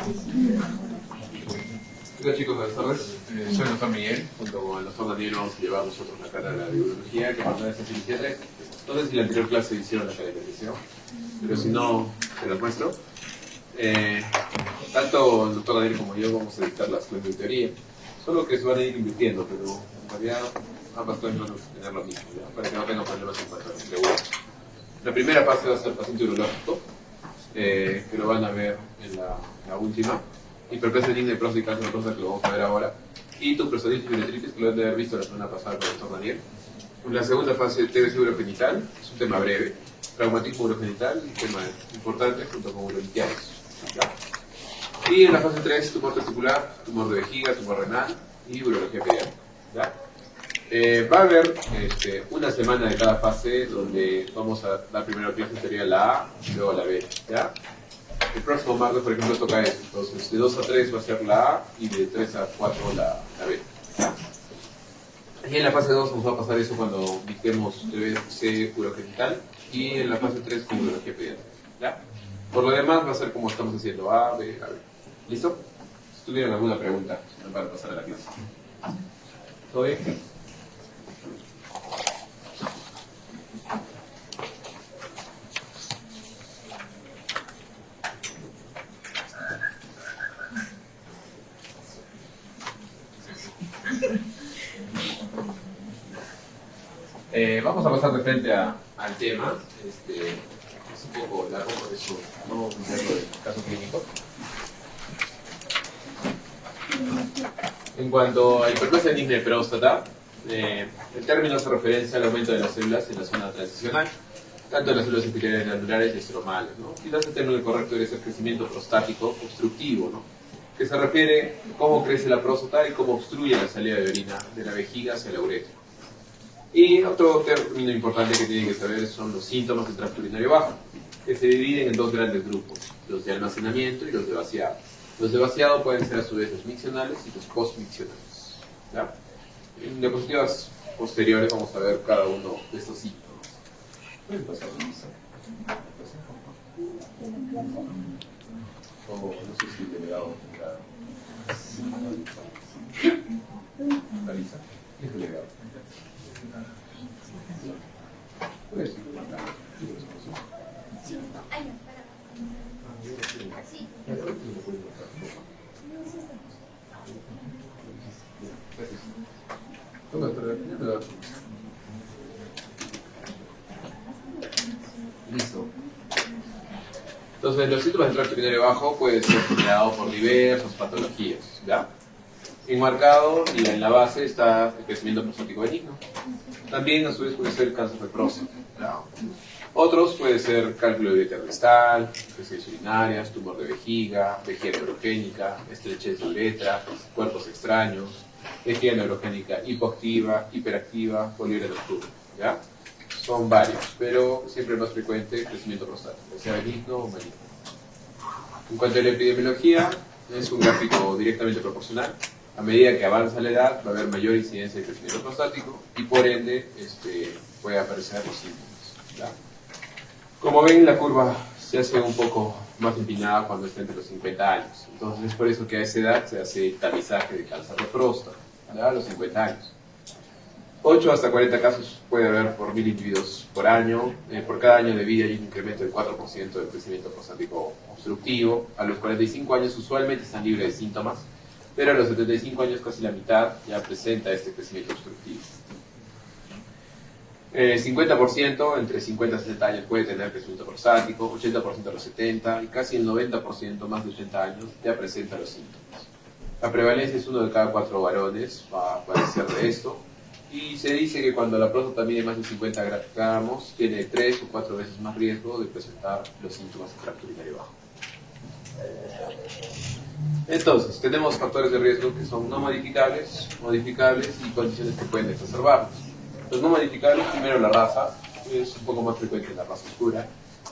¿Qué tal, chicos? Buenas tardes. Soy el doctor Miguel. Junto con el doctor Daniel vamos a llevar nosotros la cátedra de biología que mandó esta iniciativa. No sé si en la anterior clase hicieron la caracterización, pero si no, se las muestro. Tanto el doctor Daniel como yo vamos a dictar las clases de teoría, solo que se van a ir invirtiendo, pero en realidad ambas clases van a tener lo mismo, ¿ya? Para que no tengan problemas en cuanto a la pregunta. La primera fase va a ser el paciente urológico, que lo van a ver en la última. Hiperplasia benigna de próstata y cáncer de próstata, que lo vamos a ver ahora. Y tu prostatitis y uretritis, que lo han de haber visto la semana pasada con el doctor Daniel. En la segunda fase, TBC urogenital, es un tema breve. Traumatismo urogenital, un tema importante, junto con urolitiasis. Y en la fase 3, tumor testicular, tumor de vejiga, tumor renal y urología pediátrica. ¿Ya? Va a haber una semana de cada fase donde vamos a dar primero clase de teoría la A y luego la B. ¿Ya? El próximo martes, por ejemplo, toca eso. Entonces, de 2 a 3 va a ser la A y de 3 a 4 la B. ¿Ya? Y en la fase 2 nos va a pasar eso cuando dictemos TBC urogenital y en la fase 3 con urología pediátrica. ¿Ya? Por lo demás va a ser como estamos haciendo, A, B, A, B. ¿Listo? Si tuvieran alguna pregunta para pasar a la clase. ¿Todo bien? Vamos a pasar de frente al tema. Es un poco largo, por eso no vamos a hacerlo del caso clínico. En cuanto a hiperplasia benigna de próstata, el término hace referencia al aumento de las células en la zona transicional, tanto de las células epiteliales glandulares y estromales, ¿no? Quizás el término correcto debe ser crecimiento prostático obstructivo, ¿no? Que se refiere a cómo crece la próstata y cómo obstruye la salida de orina de la vejiga hacia la uretra. Y otro término importante que tienen que saber son los síntomas del tracto urinario bajo, que se dividen en dos grandes grupos, los de almacenamiento y los de vaciado. Los de vaciado pueden ser a su vez los miccionales y los postmiccionales. ¿Ya? En diapositivas posteriores vamos a ver cada uno de estos síntomas. ¿Pueden pasar la lista? O no sé si el delegado la lista. Es delegado. ¿Puedes ir? Listo. Entonces, los síntomas del tracto urinario bajo pueden ser generados por diversas patologías, ¿ya? Enmarcado y en la base está el crecimiento prostático benigno. También, a su vez, puede ser cáncer de próstata, ¿ya? Otros puede ser cálculo de uretra rectal, infecciones urinarias, tumor de vejiga, vejiga neurogénica, estrechez de uretra, cuerpos extraños, vejiga neurogénica hipoactiva, hiperactiva, poliuria nocturna, ¿ya? Son varios, pero siempre el más frecuente crecimiento prostático, sea benigno o maligno. En cuanto a la epidemiología, es un gráfico directamente proporcional. A medida que avanza la edad, va a haber mayor incidencia de crecimiento prostático y por ende puede aparecer los síntomas, ¿ya? Como ven, la curva se hace un poco más empinada cuando está entre los 50 años. Entonces es por eso que a esa edad se hace tamizaje de cáncer de próstata, ¿ya? A los 50 años. 8 hasta 40 casos puede haber por 1000 individuos por año. Por cada año de vida hay un incremento del 4% del crecimiento prostático obstructivo. A los 45 años usualmente están libres de síntomas, pero a los 75 años casi la mitad ya presenta este crecimiento obstructivo. 50% entre 50 y 60 años puede tener crecimiento prostático, 80% a los 70 y casi el 90% más de 80 años ya presenta los síntomas. La prevalencia es 1 de cada 4 varones, va a padecer de esto, y se dice que cuando la próstata mide más de 50 gramos, tiene 3 o 4 veces más riesgo de presentar los síntomas de tracto urinario bajo. Entonces, tenemos factores de riesgo que son no modificables, modificables y condiciones que pueden exacerbarlos. Los no modificables, primero la raza, es un poco más frecuente en la raza oscura.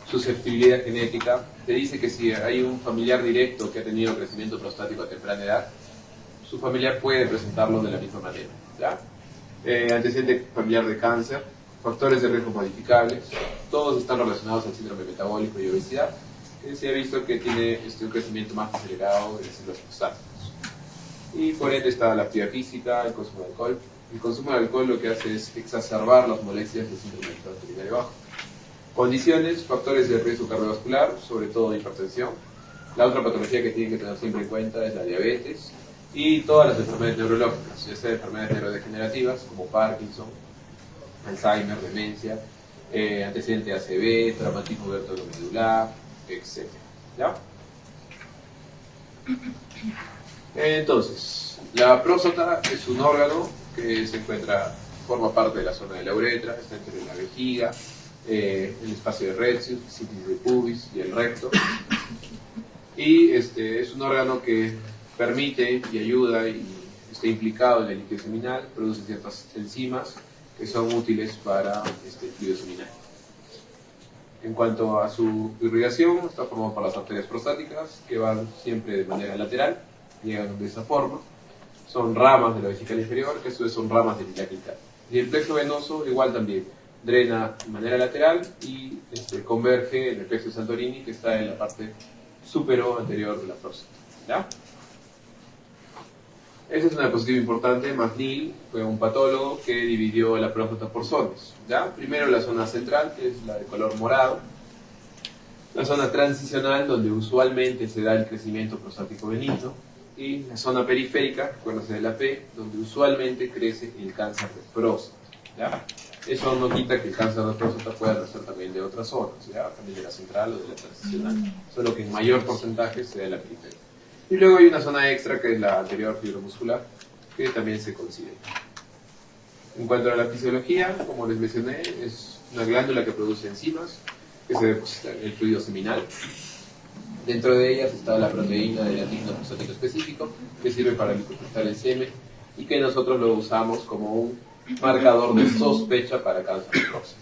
Susceptibilidad genética, te dice que si hay un familiar directo que ha tenido crecimiento prostático a temprana edad, su familiar puede presentarlo de la misma manera, ¿ya? Antecedente familiar de cáncer, factores de riesgo modificables, todos están relacionados al síndrome metabólico y obesidad, se ha visto que tiene un crecimiento más acelerado de las células prostáticas. Y por ende está la actividad física, el consumo de alcohol. El consumo de alcohol lo que hace es exacerbar las molestias del síndrome del tracto urinario bajo. Condiciones, factores de riesgo cardiovascular, sobre todo hipertensión. La otra patología que tienen que tener siempre en cuenta es la diabetes y todas las enfermedades neurológicas, ya sea enfermedades neurodegenerativas como Parkinson, Alzheimer, demencia, antecedente ACV, traumatismo vertebromedular, etc. ¿Ya? Entonces, la próstata es un órgano que se encuentra, forma parte de la zona de la uretra, está entre la vejiga, el espacio de Retzius, síntesis de pubis y el recto. Y es un órgano que permite y ayuda y está implicado en la líquido seminal, produce ciertas enzimas que son útiles para el fluido seminal. En cuanto a su irrigación, está formado por las arterias prostáticas que van siempre de manera lateral, llegan de esa forma. Son ramas de la vesical inferior, que a su vez son ramas del ilíaco interno. Y el plexo venoso igual también drena de manera lateral y converge en el plexo de Santorini, que está en la parte superior anterior de la próstata. ¿Ya? Esa es una diapositiva importante. McNeil fue un patólogo que dividió la próstata por zonas. ¿Ya? Primero la zona central, que es la de color morado. La zona transicional, donde usualmente se da el crecimiento prostático benigno. Y la zona periférica, acuérdense de la P, donde usualmente crece el cáncer de próstata. ¿Ya? Eso no quita que el cáncer de próstata pueda nacer también de otras zonas, ¿ya? También de la central o de la transicional, solo que en mayor porcentaje se da en la periferia. Y luego hay una zona extra que es la anterior fibromuscular, que también se considera. En cuanto a la fisiología, como les mencioné, es una glándula que produce enzimas que se depositan en el fluido seminal. Dentro de ellas está la proteína del antígeno prostático específico, que sirve para lipostar el semen y que nosotros lo usamos como un marcador de sospecha para cáncer de próstata.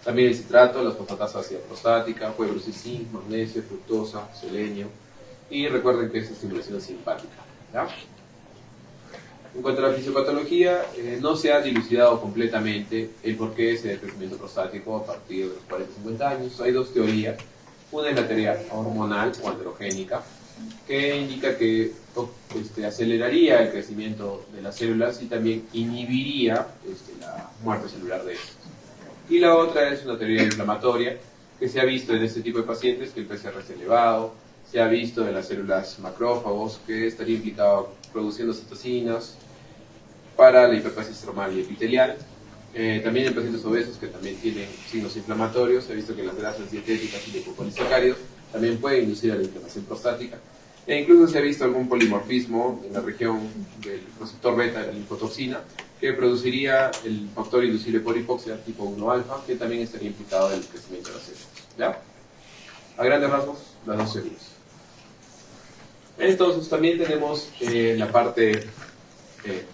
También el citrato, la fosfatasa ácida prostática, puede producir zinc, magnesio, fructosa, selenio. Y recuerden que es estimulación simpática. ¿Ya? En cuanto a la fisiopatología, no se ha dilucidado completamente el por qué se da el crecimiento prostático a partir de los 40-50 años. Hay dos teorías. Una es la teoría hormonal o androgénica, que indica que aceleraría el crecimiento de las células y también inhibiría la muerte celular de estas. Y la otra es una teoría inflamatoria, que se ha visto en este tipo de pacientes que el PCR es elevado, se ha visto en las células macrófagos que estaría implicado produciendo citocinas para la hiperplasia estromal y epitelial. También en pacientes obesos que también tienen signos inflamatorios, se ha visto que las grasas dietéticas y lipopolisacáridos también pueden inducir a la inflamación prostática. E incluso se ha visto algún polimorfismo en la región del receptor beta de la linfotoxina que produciría el factor inducible por hipoxia tipo 1-alfa, que también estaría implicado en el crecimiento de las células. ¿Ya? A grandes rasgos, las dos teorías. Entonces también tenemos la parte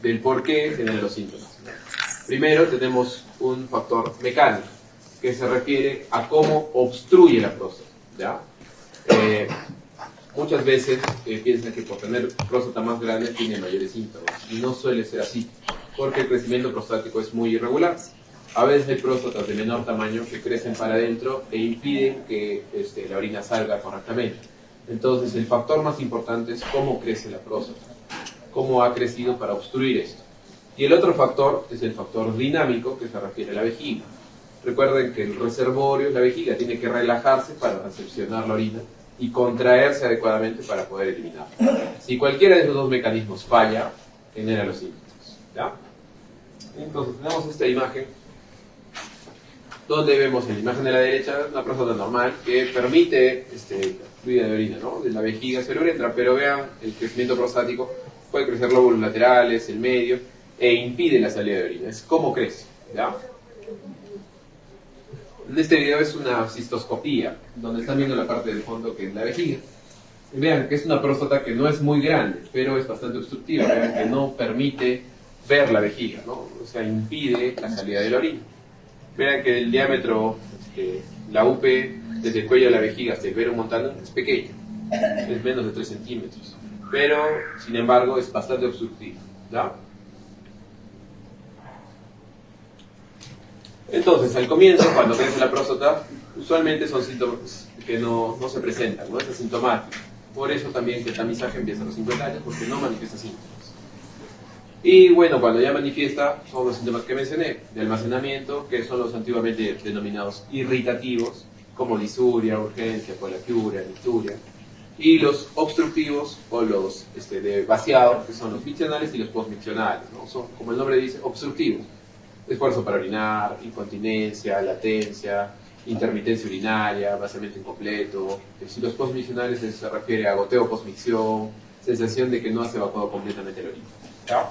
del por qué generan los síntomas. Primero tenemos un factor mecánico que se refiere a cómo obstruye la próstata. ¿Ya? Muchas veces piensan que por tener próstata más grande tiene mayores síntomas y no suele ser así porque el crecimiento prostático es muy irregular. A veces hay próstatas de menor tamaño que crecen para adentro e impiden que la orina salga correctamente. Entonces el factor más importante es cómo crece la próstata, cómo ha crecido para obstruir esto. Y el otro factor es el factor dinámico que se refiere a la vejiga. Recuerden que el reservorio, la vejiga, tiene que relajarse para recepcionar la orina y contraerse adecuadamente para poder eliminarla. Si cualquiera de esos dos mecanismos falla, genera los síntomas. ¿Ya? Entonces tenemos esta imagen donde vemos en la imagen de la derecha una próstata normal que permite fluida de orina, ¿no? De la vejiga hacia la uretra, pero vean el crecimiento prostático, puede crecer lóbulos laterales, el medio, e impide la salida de orina. Es cómo crece. ¿Ya? En este video es una cistoscopía, donde están viendo la parte del fondo que es la vejiga. Y vean que es una próstata que no es muy grande, pero es bastante obstructiva. Vean que no permite ver la vejiga, ¿no? O sea, impide la salida de la orina. Vean que el diámetro, la UP, desde el cuello de la vejiga hasta el vero montano es pequeño, es menos de 3 centímetros, pero sin embargo es bastante obstructivo. ¿Ya? Entonces, al comienzo, cuando crece la próstata, usualmente son síntomas que no se presentan, no es asintomático. Por eso también que el tamizaje empieza a los 50 años, porque no manifiesta síntomas. Y bueno, cuando ya manifiesta, son los síntomas que mencioné, de almacenamiento, que son los antiguamente denominados irritativos, como disuria, urgencia, colaquiuria, nicturia, y los obstructivos, o los de vaciado, que son los miccionales y los postmiccionales, ¿no? Son, como el nombre dice, obstructivos. Esfuerzo para orinar, incontinencia, latencia, intermitencia urinaria, vaciamiento incompleto. Si los postmiccionales se refiere a goteo postmicción, sensación de que no has evacuado completamente la orina. ¿Ya?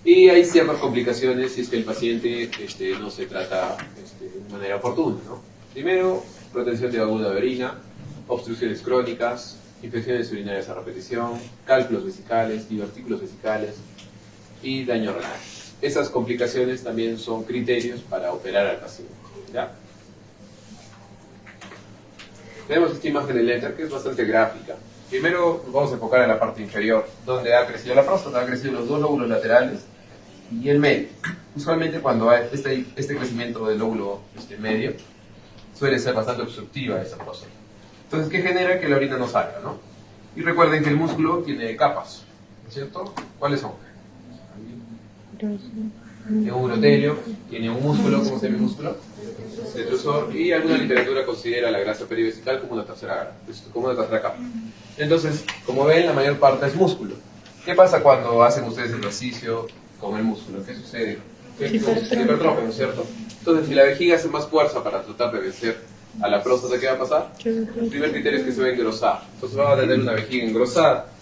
Y hay ciertas complicaciones si es que el paciente no se trata de manera oportuna, ¿no? Primero, retención de aguda de orina, obstrucciones crónicas, infecciones urinarias a repetición, cálculos vesicales, divertículos vesicales y daño renal. Esas complicaciones también son criterios para operar al paciente, ¿ya? Tenemos esta imagen del Letter que es bastante gráfica. Primero vamos a enfocar en la parte inferior, donde ha crecido la próstata, han crecido los dos lóbulos laterales y el medio. Usualmente cuando hay este crecimiento del lóbulo medio, suele ser bastante obstructiva esa próstata. Entonces, ¿qué genera? Que la orina no salga, ¿no? Y recuerden que el músculo tiene capas, ¿no es cierto? ¿Cuáles son? Tiene un urotelio, tiene un músculo, ¿cómo se llama el músculo? Detrusor, y alguna literatura considera la grasa perivesical como una tercera capa. Entonces, como ven, la mayor parte es músculo. ¿Qué pasa cuando hacen ustedes ejercicio con el músculo? ¿Qué sucede? Se hipertrofia, ¿no es cierto? Entonces, si la vejiga hace más fuerza para tratar de vencer a la próstata, ¿qué va a pasar? El primer criterio es que se va a engrosar. Entonces van a tener una vejiga engrosada.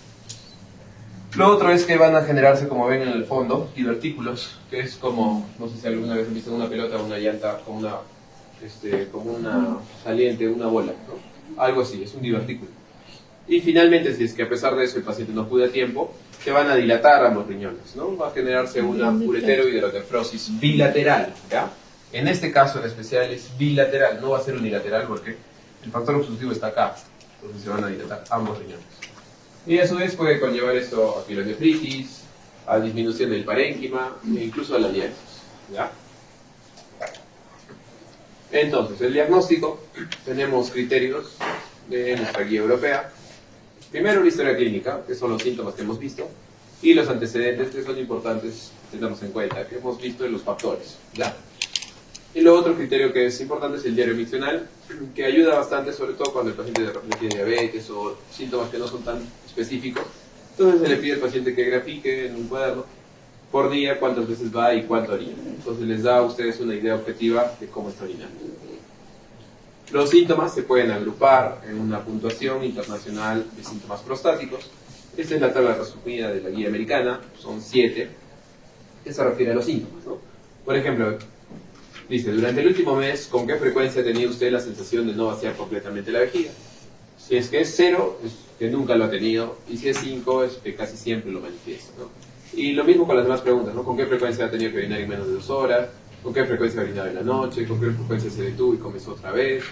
Lo otro es que van a generarse, como ven en el fondo, divertículos, que es como, no sé si alguna vez han visto una pelota o una llanta, como una saliente, una bola, ¿no? Algo así, es un divertículo. Y finalmente, si es que a pesar de eso el paciente no acude a tiempo, se van a dilatar ambos riñones, ¿no? Va a generarse una ureterohidroterfrosis bilateral, ¿ya? En este caso en especial es bilateral, no va a ser unilateral porque el factor obstructivo está acá, entonces se van a dilatar ambos riñones. Y a su vez puede conllevar esto a pielonefritis, a disminución del parénquima e incluso a la diálisis, ¿ya? Entonces, el diagnóstico, tenemos criterios de nuestra guía europea. Primero, una historia clínica, que son los síntomas que hemos visto, y los antecedentes, que son importantes tenerlos en cuenta, que hemos visto en los factores, ¿ya? Y lo otro criterio que es importante es el diario miccional, que ayuda bastante, sobre todo cuando el paciente de repente tiene diabetes o síntomas que no son tan específicos. Entonces se le pide al paciente que grafique en un cuaderno por día cuántas veces va y cuánto orina. Entonces les da a ustedes una idea objetiva de cómo está orinando. Los síntomas se pueden agrupar en una puntuación internacional de síntomas prostáticos. Esta es la tabla resumida de la guía americana, son 7, que se refiere a los síntomas, ¿no? Por ejemplo, dice, durante el último mes, ¿con qué frecuencia ha tenido usted la sensación de no vaciar completamente la vejiga? Si es que es 0, es que nunca lo ha tenido, y si es 5, es que casi siempre lo manifiesta, ¿no? Y lo mismo con las demás preguntas, ¿no? ¿Con qué frecuencia ha tenido que orinar en menos de 2 horas? ¿Con qué frecuencia ha orinado en la noche? ¿Con qué frecuencia se detuvo y comenzó otra vez?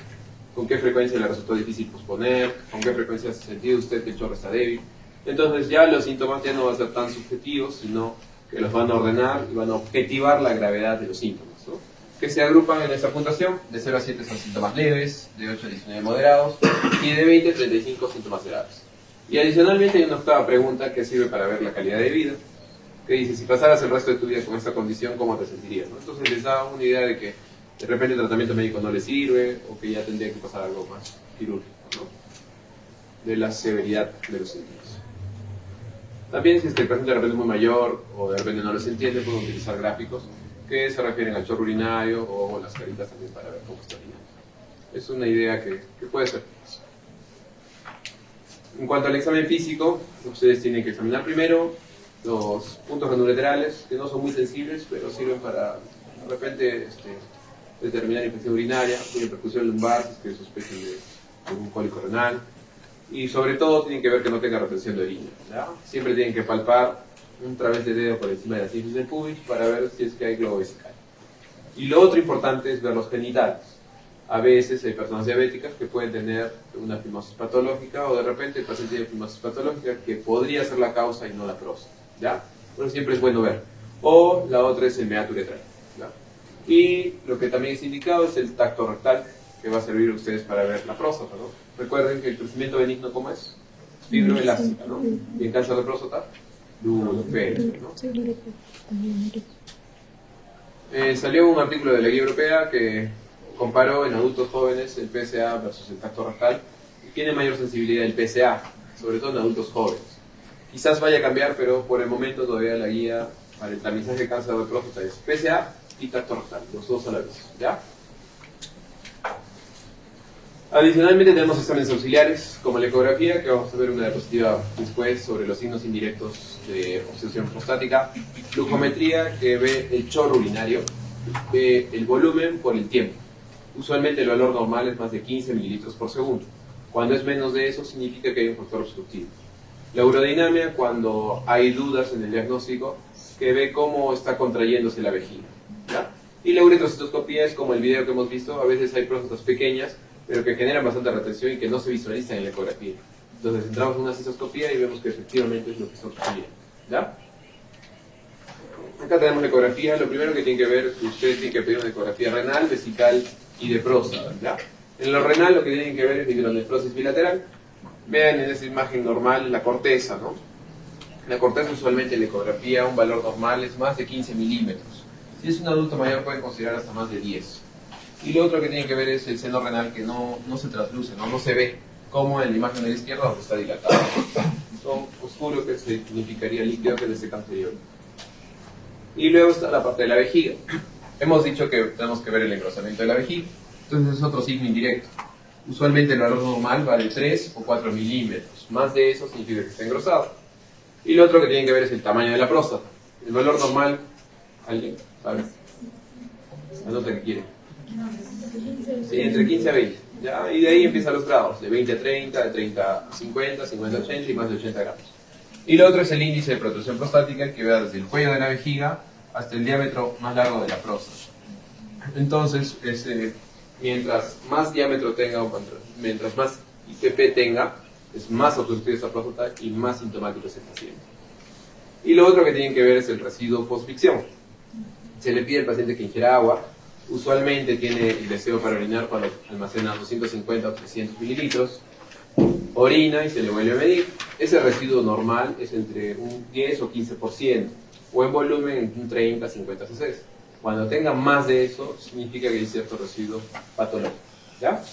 ¿Con qué frecuencia le resultó difícil posponer? ¿Con qué frecuencia ha sentido usted que el chorro está débil? Entonces ya los síntomas ya no van a ser tan subjetivos, sino que los van a ordenar y van a objetivar la gravedad de los síntomas, ¿no? Que se agrupan en esta puntuación, de 0 a 7 son síntomas leves, de 8 a 19 moderados, y de 20 a 35 síntomas graves. Y adicionalmente hay una octava pregunta que sirve para ver la calidad de vida, que dice, si pasaras el resto de tu vida con esta condición, ¿cómo te sentirías? ¿No? Entonces les da una idea de que de repente el tratamiento médico no le sirve, o que ya tendría que pasar algo más quirúrgico, ¿no? De la severidad de los síntomas. También si es que el paciente de repente es muy mayor, o de repente no los entiende, pueden utilizar gráficos que se refieren al chorro urinario, o las caritas también para ver cómo está orinando. Es una idea que puede ser. En cuanto al examen físico, ustedes tienen que examinar primero los puntos renulaterales, que no son muy sensibles, pero sirven para, de repente, determinar infección urinaria, tiene percusión lumbar, si es que sospechen de un cólico renal, y sobre todo tienen que ver que no tenga retención de orina, ¿ya? Siempre tienen que palpar un través de dedo por encima de la sínfisis del pubis para ver si es que hay globo vesical. Y lo otro importante es ver los genitales. A veces hay personas diabéticas que pueden tener una fimosis patológica, o de repente el paciente tiene fimosis patológica que podría ser la causa y no la próstata, ¿ya? Pero siempre es bueno ver. O la otra es el meato uretral, ¿ya? Y lo que también es indicado es el tacto rectal, que va a servir a ustedes para ver la próstata, ¿no? Recuerden que el crecimiento benigno, ¿cómo es? Fibroelástica, ¿no? Y en cáncer de próstata, ludopélico, ¿no? Salió un artículo de la Guía Europea que comparó en adultos jóvenes el PSA versus el tacto rectal y tiene mayor sensibilidad el PSA, sobre todo en adultos jóvenes. Quizás vaya a cambiar, pero por el momento todavía la guía para el tamizaje de cáncer de próstata es PSA y tacto rectal, los dos a la vez, ¿ya? Adicionalmente tenemos exámenes auxiliares, como la ecografía, que vamos a ver una diapositiva después sobre los signos indirectos de obstrucción prostática, flujometría, que ve el chorro urinario, ve el volumen por el tiempo. Usualmente el valor normal es más de 15 mililitros por segundo. Cuando es menos de eso, significa que hay un factor obstructivo. La urodinamia, cuando hay dudas en el diagnóstico, que ve cómo está contrayéndose la vejiga, ¿ya? Y la uretrocitoscopía es como el video que hemos visto, a veces hay próstatas pequeñas, pero que generan bastante retención y que no se visualizan en la ecografía. Entonces entramos en una cistoscopía y vemos que efectivamente es lo que está ocurriendo, ¿ya? Acá tenemos la ecografía. Lo primero que tienen que ver es que ustedes tienen que pedir una ecografía renal, vesical y de próstata, ¿ya? En lo renal lo que tienen que ver es hidronefrosis bilateral. Vean en esa imagen normal la corteza, ¿no? La corteza usualmente en la ecografía un valor normal es más de 15 milímetros. Si es un adulto mayor pueden considerar hasta más de 10. Y lo otro que tiene que ver es el seno renal, que no se trasluce, no se ve, como en la imagen de la izquierda donde está dilatado. Son oscuro, que significaría líquido, que es ese anterior. Y luego está la parte de la vejiga. Hemos dicho que tenemos que ver el engrosamiento de la vejiga, entonces es otro signo indirecto. Usualmente el valor normal vale 3 o 4 milímetros, más de eso significa que está engrosado. Y lo otro que tienen que ver es el tamaño de la próstata. El valor normal, ¿alguien sabe? Anota que quiere. Sí, entre 15 a 20, ¿ya? Y de ahí empiezan los grados, de 20 a 30, de 30 a 50, 50 a 80 y más de 80 gramos. Y lo otro es el índice de protrusión prostática, que va desde el cuello de la vejiga hasta el diámetro más largo de la próstata. Entonces, mientras más diámetro tenga, o mientras más IPP tenga, es más obstructiva esta próstata y más sintomático es el paciente. Y lo otro que tienen que ver es el residuo postmicción. Se le pide al paciente que ingiera agua. Usualmente tiene el deseo para orinar cuando almacena 250 o 300 mililitros. Orina y se le vuelve a medir. Ese residuo normal es entre un 10 o 15%, o en volumen entre un 30 a 50 cc. Cuando tenga más de eso, significa que hay cierto residuo patológico, ¿ya?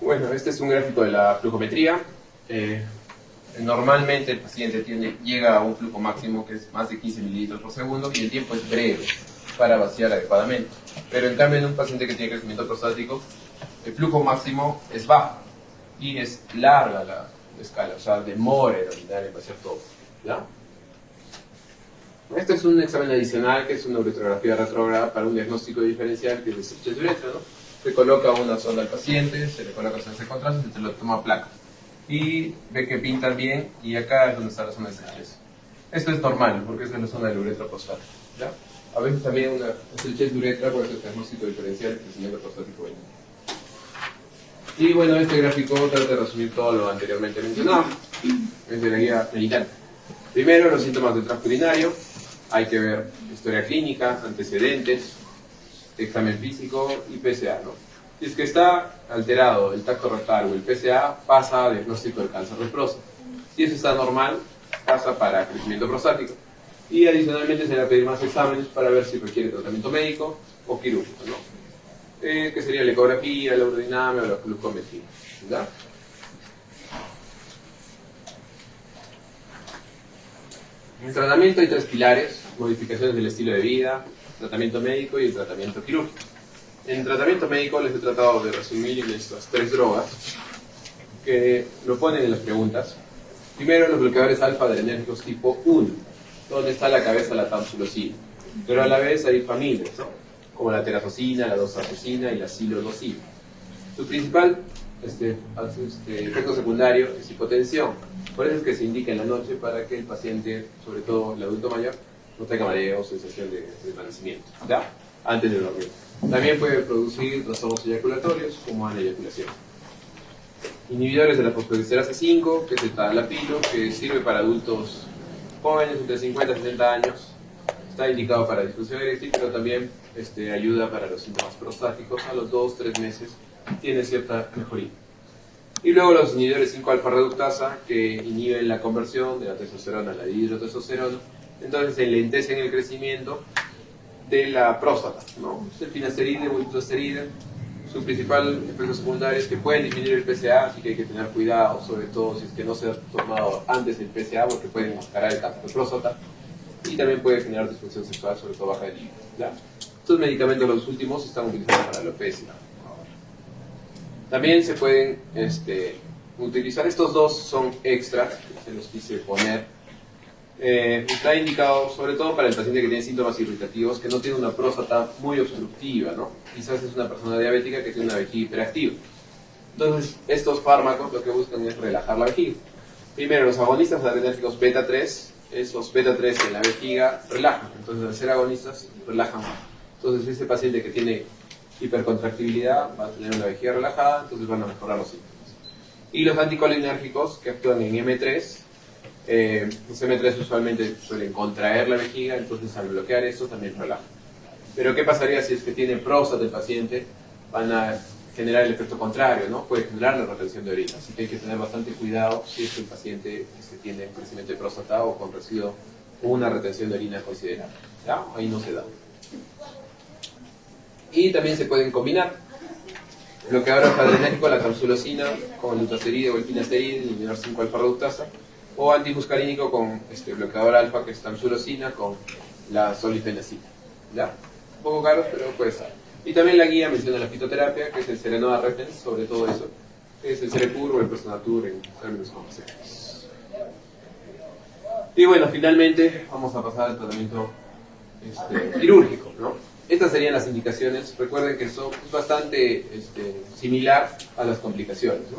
Bueno, este es un gráfico de la flujometría. Normalmente el paciente llega a un flujo máximo que es más de 15 mililitros por segundo y el tiempo es breve para vaciar adecuadamente. Pero en cambio en un paciente que tiene crecimiento prostático, el flujo máximo es bajo y es larga la escala, o sea, demora en orinar en vaciar todo, ¿ya? Este es un examen adicional que es una uretrografía retrógrada para un diagnóstico diferencial que es de estrechez de uretra, ¿no? Se coloca una sonda al paciente, se le coloca sonda de contraste y se le toma placa. Y ve que pintan bien, y acá es donde está la zona de estrechez. Esto es normal, porque esta es la zona del uretra prostático, ¿ya? A veces también una estrechez de uretra, por eso es diagnóstico diferencial del crecimiento prostático benigno. Y bueno, este gráfico trata de resumir todo lo anteriormente mencionado. Es de la guía medical. Primero, los síntomas del tracto urinario. Hay que ver historia clínica, antecedentes, examen físico y PSA, ¿no? Si es que está alterado el tacto rectal o el PSA, pasa a diagnóstico del cáncer de próstata. Si eso está normal, pasa para crecimiento prostático. Y adicionalmente se le va a pedir más exámenes para ver si requiere tratamiento médico o quirúrgico, ¿no? Que sería la ecografía, la urodinamia o la flujometría, ¿verdad? En el tratamiento hay 3 pilares: modificaciones del estilo de vida, tratamiento médico y el tratamiento quirúrgico. En tratamiento médico les he tratado de resumir en estas 3 drogas que lo ponen en las preguntas. Primero, los bloqueadores alfa-adrenérgicos tipo 1, donde está la cabeza de la tamsulosina. Pero a la vez hay familias, ¿no? Como la terazocina, la doxazocina y la silodocina. Su principal efecto secundario es hipotensión. Por eso es que se indica en la noche para que el paciente, sobre todo el adulto mayor, no tenga mareo o sensación de desvanecimiento, ¿ya? Antes de dormir. También puede producir trastornos eyaculatorios como aneyaculación. Inhibidores de la fosfodiesterasa 5, que es el tadalafilo, que sirve para adultos jóvenes entre 50 y 60 años. Está indicado para disfunción eréctil, pero también ayuda para los síntomas prostáticos. A los 2-3 meses tiene cierta mejoría. Y luego los inhibidores 5-alfa reductasa, que inhiben la conversión de la testosterona a la dihidrotestosterona. Entonces enlentecen el crecimiento de la próstata, ¿no? El finasteride o el dutasteride, su principal efecto secundario es que pueden disminuir el PSA, así que hay que tener cuidado, sobre todo si es que no se ha tomado antes el PSA, porque pueden enmascarar el cáncer de próstata, y también puede generar disfunción sexual, sobre todo baja de libido, ¿ya? Estos medicamentos, los últimos, se están utilizando para la alopecia. También se pueden utilizar, estos dos son extras, que se los quise poner. Está indicado sobre todo para el paciente que tiene síntomas irritativos, que no tiene una próstata muy obstructiva, ¿no? Quizás es una persona diabética que tiene una vejiga hiperactiva. Entonces, estos fármacos lo que buscan es relajar la vejiga. Primero, los agonistas adrenérgicos beta 3, esos beta 3 en la vejiga relajan. Entonces, al ser agonistas, relajan más. Entonces, ese paciente que tiene hipercontractibilidad va a tener una vejiga relajada, entonces van a mejorar los síntomas. Y los anticolinérgicos que actúan en M3, los M3 usualmente suelen contraer la vejiga, entonces al bloquear esto también relaja. Pero ¿qué pasaría si es que tiene próstata el paciente? Van a generar el efecto contrario, ¿no? Puede generar la retención de orina, así que hay que tener bastante cuidado si es que el paciente tiene crecimiento de próstata o con residuo o una retención de orina considerable, ¿ya? Ahí no se da. Y también se pueden combinar. Bloqueador alfa-adrenérgico, la tamsulosina, con el dutasteride o el finasteride, inhibidor 5-alfa reductasa, o antimuscarínico con bloqueador alfa, que es tamsulosina, con la solifenacina, ¿ya? Un poco caros, pero puede estar. Y también la guía menciona la fitoterapia, que es el Serenova Repens, sobre todo eso, que es el Cerepur o el Personatur en términos comerciales. Y bueno, finalmente vamos a pasar al tratamiento quirúrgico, ¿no? Estas serían las indicaciones. Recuerden que son bastante similar a las complicaciones, ¿no?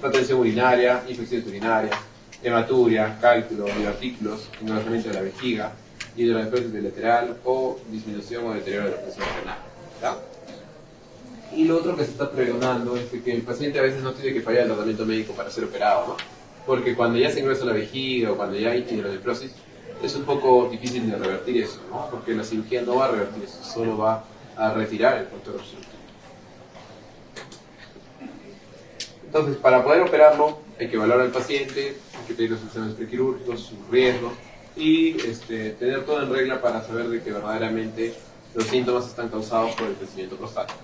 Retención urinaria, infecciones urinarias, hematuria, cálculo, divertículos, engrosamiento de la vejiga, hidronefrosis bilateral o disminución o deterioro de la presión renal, ¿ya? Y lo otro que se está pregonando es que el paciente a veces no tiene que fallar el tratamiento médico para ser operado, ¿no? Porque cuando ya se ingresa la vejiga o cuando ya hay hidronefrosis, es un poco difícil de revertir eso, ¿no? Porque la cirugía no va a revertir eso, solo va a retirar el factor obstructivo. Entonces, para poder operarlo, hay que evaluar al paciente, hay que pedir los exámenes prequirúrgicos, sus riesgos, y tener todo en regla para saber de que verdaderamente los síntomas están causados por el crecimiento prostático.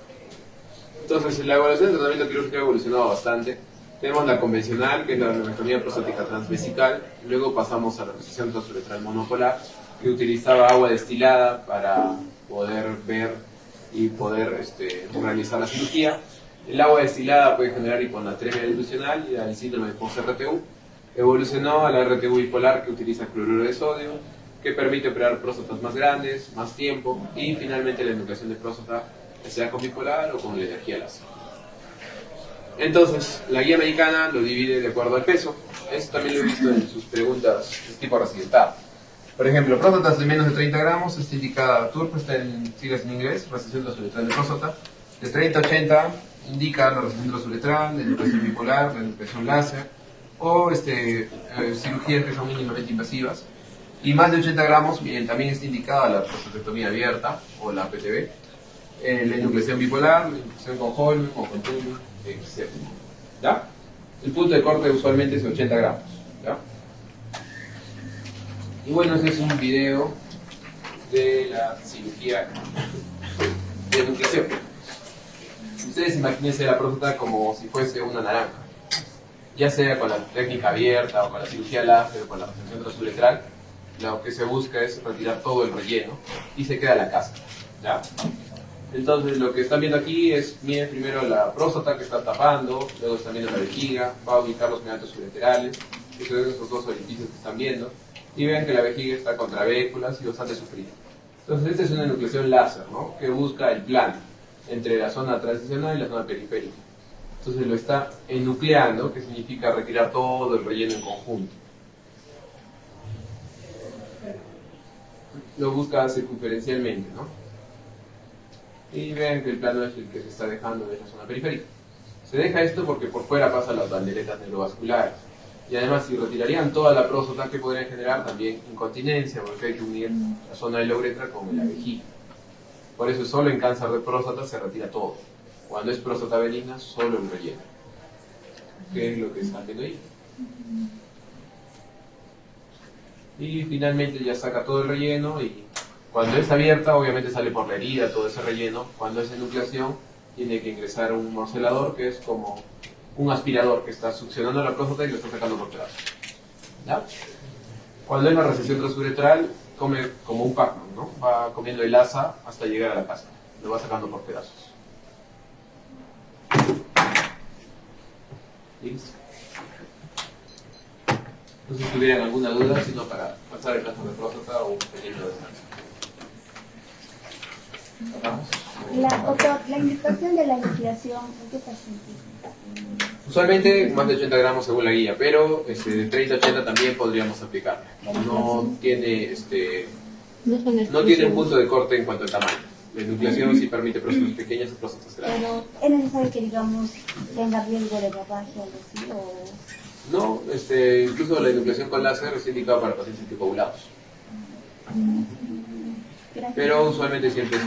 Entonces, la evaluación del tratamiento quirúrgico ha evolucionado bastante. Tenemos la convencional, que es la reconocida prostática transvesical. Luego pasamos a la resección transuretral monopolar, que utilizaba agua destilada para poder ver y poder realizar la cirugía. El agua destilada puede generar hiponatremia dilucional y el síndrome de post-RTU. Evolucionó a la RTU bipolar, que utiliza cloruro de sodio, que permite operar próstatas más grandes, más tiempo, y finalmente la enucleación de próstata, ya sea con bipolar o con la energía láser. Entonces, la guía americana lo divide de acuerdo al peso. Esto también lo he visto en sus preguntas de tipo residencial. Por ejemplo, próstatas de menos de 30 gramos, está indicada TURP, está en siglas en inglés, resección transuretral de próstata. De 30 a 80 indica la resección transuretral, la enucleación bipolar, la enucleación láser, o cirugías que son mínimamente invasivas. Y más de 80 gramos, bien, también está indicada la prostatectomía abierta, o la PTB, la enucleación bipolar, la enucleación con Holm, o con Tulum, etc. ¿Ya? El punto de corte usualmente es 80 gramos. ¿Ya? Y bueno, este es un video de la cirugía de enucleación. Ustedes imagínense la próstata como si fuese una naranja. Ya sea con la técnica abierta o con la cirugía láser o con la resección transuretral, lo que se busca es retirar todo el relleno y se queda la cáscara. ¿Ya? Entonces lo que están viendo aquí es, miren primero la próstata que está tapando, luego están viendo la vejiga, va a ubicar los meatos ureterales, que son esos dos orificios que están viendo, y vean que la vejiga está con trabéculas y bastante sufrida. Entonces esta es una enucleación láser, ¿no? Que busca el plano entre la zona transicional y la zona periférica. Entonces lo está enucleando, que significa retirar todo el relleno en conjunto. Lo busca circunferencialmente, ¿no? Y ven que el plano es el que se está dejando de la zona periférica. Se deja esto porque por fuera pasan las bandeletas neurovasculares. Y además, si retirarían toda la próstata, que podrían generar también incontinencia, porque hay que unir la zona de la uretra con la vejiga. Por eso, solo en cáncer de próstata se retira todo. Cuando es próstata benigna, solo el relleno, que es lo que está haciendo ahí. Y finalmente ya saca todo el relleno, y cuando es abierta, obviamente sale por la herida todo ese relleno. Cuando es enucleación, tiene que ingresar un morcelador, que es como un aspirador que está succionando la próstata y lo está sacando por pedazos. ¿Ya? Cuando es la resección transuretral, come como un Pac-Man, ¿no? Va comiendo el asa hasta llegar a la casa. Lo va sacando por pedazos. ¿Listo? No sé si tuvieran alguna duda, sino para pasar el caso de próstata o un pequeño descanso. ¿Pasamos? La indicación de la liquidación, ¿en qué paciente? Usualmente más de 80 gramos según la guía, pero de 30 a 80 también podríamos aplicarla. No tiene, no tiene un punto de corte en cuanto al tamaño. La enucleación sí permite próstatas pequeñas y próstatas grandes. Pero es necesario que, digamos, tenga riesgo de hemorragia o algo así, o... No, incluso la enucleación con láser es indicada para pacientes anticoagulados. Pero usualmente siempre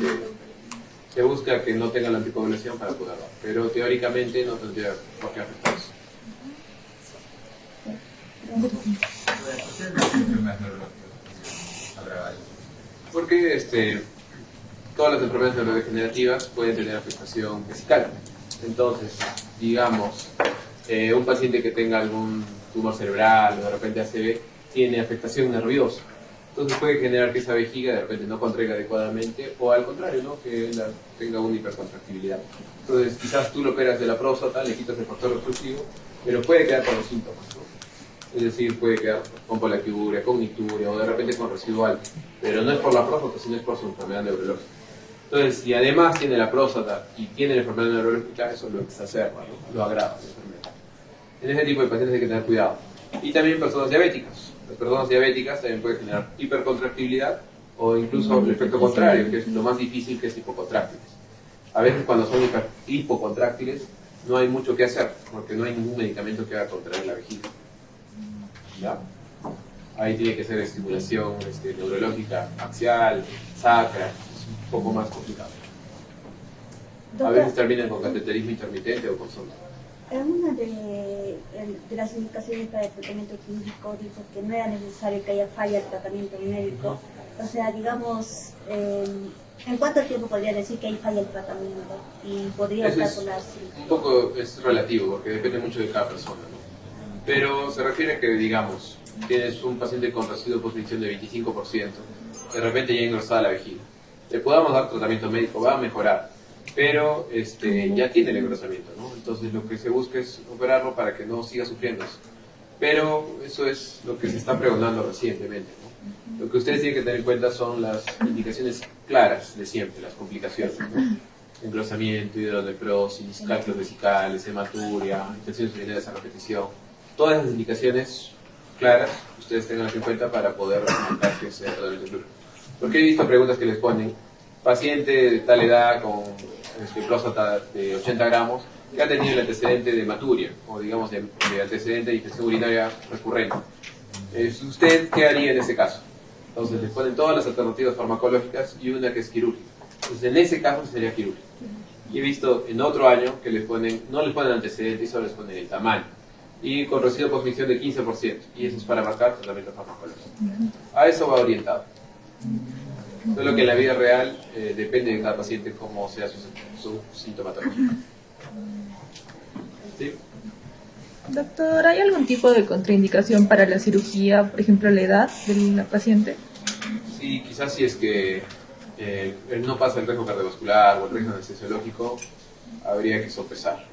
se busca que no tenga la anticoagulación para poder dar. Pero teóricamente no tendría por qué afectar eso. Porque todas las enfermedades neurodegenerativas pueden tener afectación vesical. Entonces, digamos, un paciente que tenga algún tumor cerebral o de repente ACV tiene afectación nerviosa. Entonces puede generar que esa vejiga de repente no contraiga adecuadamente, o al contrario, ¿no? Que tenga una hipercontractibilidad. Entonces quizás tú lo operas de la próstata, le quitas el factor obstructivo, pero puede quedar con los síntomas, ¿no? Es decir, puede quedar con polaquiuria, con nicturia o de repente con residual, pero no es por la próstata, sino es por su enfermedad neurológica. Entonces, si además tiene la próstata y tiene la enfermedad neurológica, eso lo exacerba, ¿no? Lo agrava la enfermedad. En ese tipo de pacientes hay que tener cuidado. Y también personas diabéticas. Las personas diabéticas también pueden generar hipercontractibilidad o incluso el efecto contrario, que es lo más difícil, que es hipocontráctiles. A veces cuando son hipocontráctiles no hay mucho que hacer, porque no hay ningún medicamento que haga contraer la vejiga. ¿Ya? Ahí tiene que ser estimulación neurológica axial, sacra, es un poco más complicado. A veces terminan con cateterismo intermitente o con sonda. En una de las indicaciones para el tratamiento clínico dijo que no era necesario que haya falla el tratamiento médico. O sea, digamos, ¿en cuánto tiempo podría decir que hay falla el tratamiento? Y podría optar por la cirugía. Un poco es relativo, porque depende mucho de cada persona, ¿no? Pero se refiere a que, digamos, tienes un paciente con residuo de post-fricción de 25%, de repente ya ingresada la vejiga. Le podamos dar tratamiento médico, va a mejorar, pero ya tiene el engrosamiento, ¿no? Entonces lo que se busca es operarlo para que no siga sufriendo eso. Pero eso es lo que se está pregonando recientemente, ¿no? Lo que ustedes tienen que tener en cuenta son las indicaciones claras de siempre, las complicaciones, ¿no? Engrosamiento, hidronefrosis, cálculos vesicales, hematuria, infecciones urinarias a repetición. Todas esas indicaciones claras, ustedes tenganlas en cuenta para poder comentar que sea tratamiento clínico. Porque he visto preguntas que les ponen, paciente de tal edad con próstata de 80 gramos, que ha tenido el antecedente de hematuria, o digamos de antecedente de infección urinaria recurrente. ¿Usted qué haría en ese caso? Entonces les ponen todas las alternativas farmacológicas y una que es quirúrgica. Entonces en ese caso sería quirúrgica. Y he visto en otro año que les ponen, no les ponen antecedentes, solo les ponen el tamaño. Y con residuo de post-fricción de 15%. Y eso es para marcar tratamiento farmacológico. A eso va orientado. Solo que en la vida real depende de cada paciente cómo sea su sintomatología. ¿Sí? Doctor, ¿hay algún tipo de contraindicación para la cirugía, por ejemplo, la edad de la paciente? Sí, quizás si es que no pasa el riesgo cardiovascular o el riesgo anestesiológico, habría que sopesar.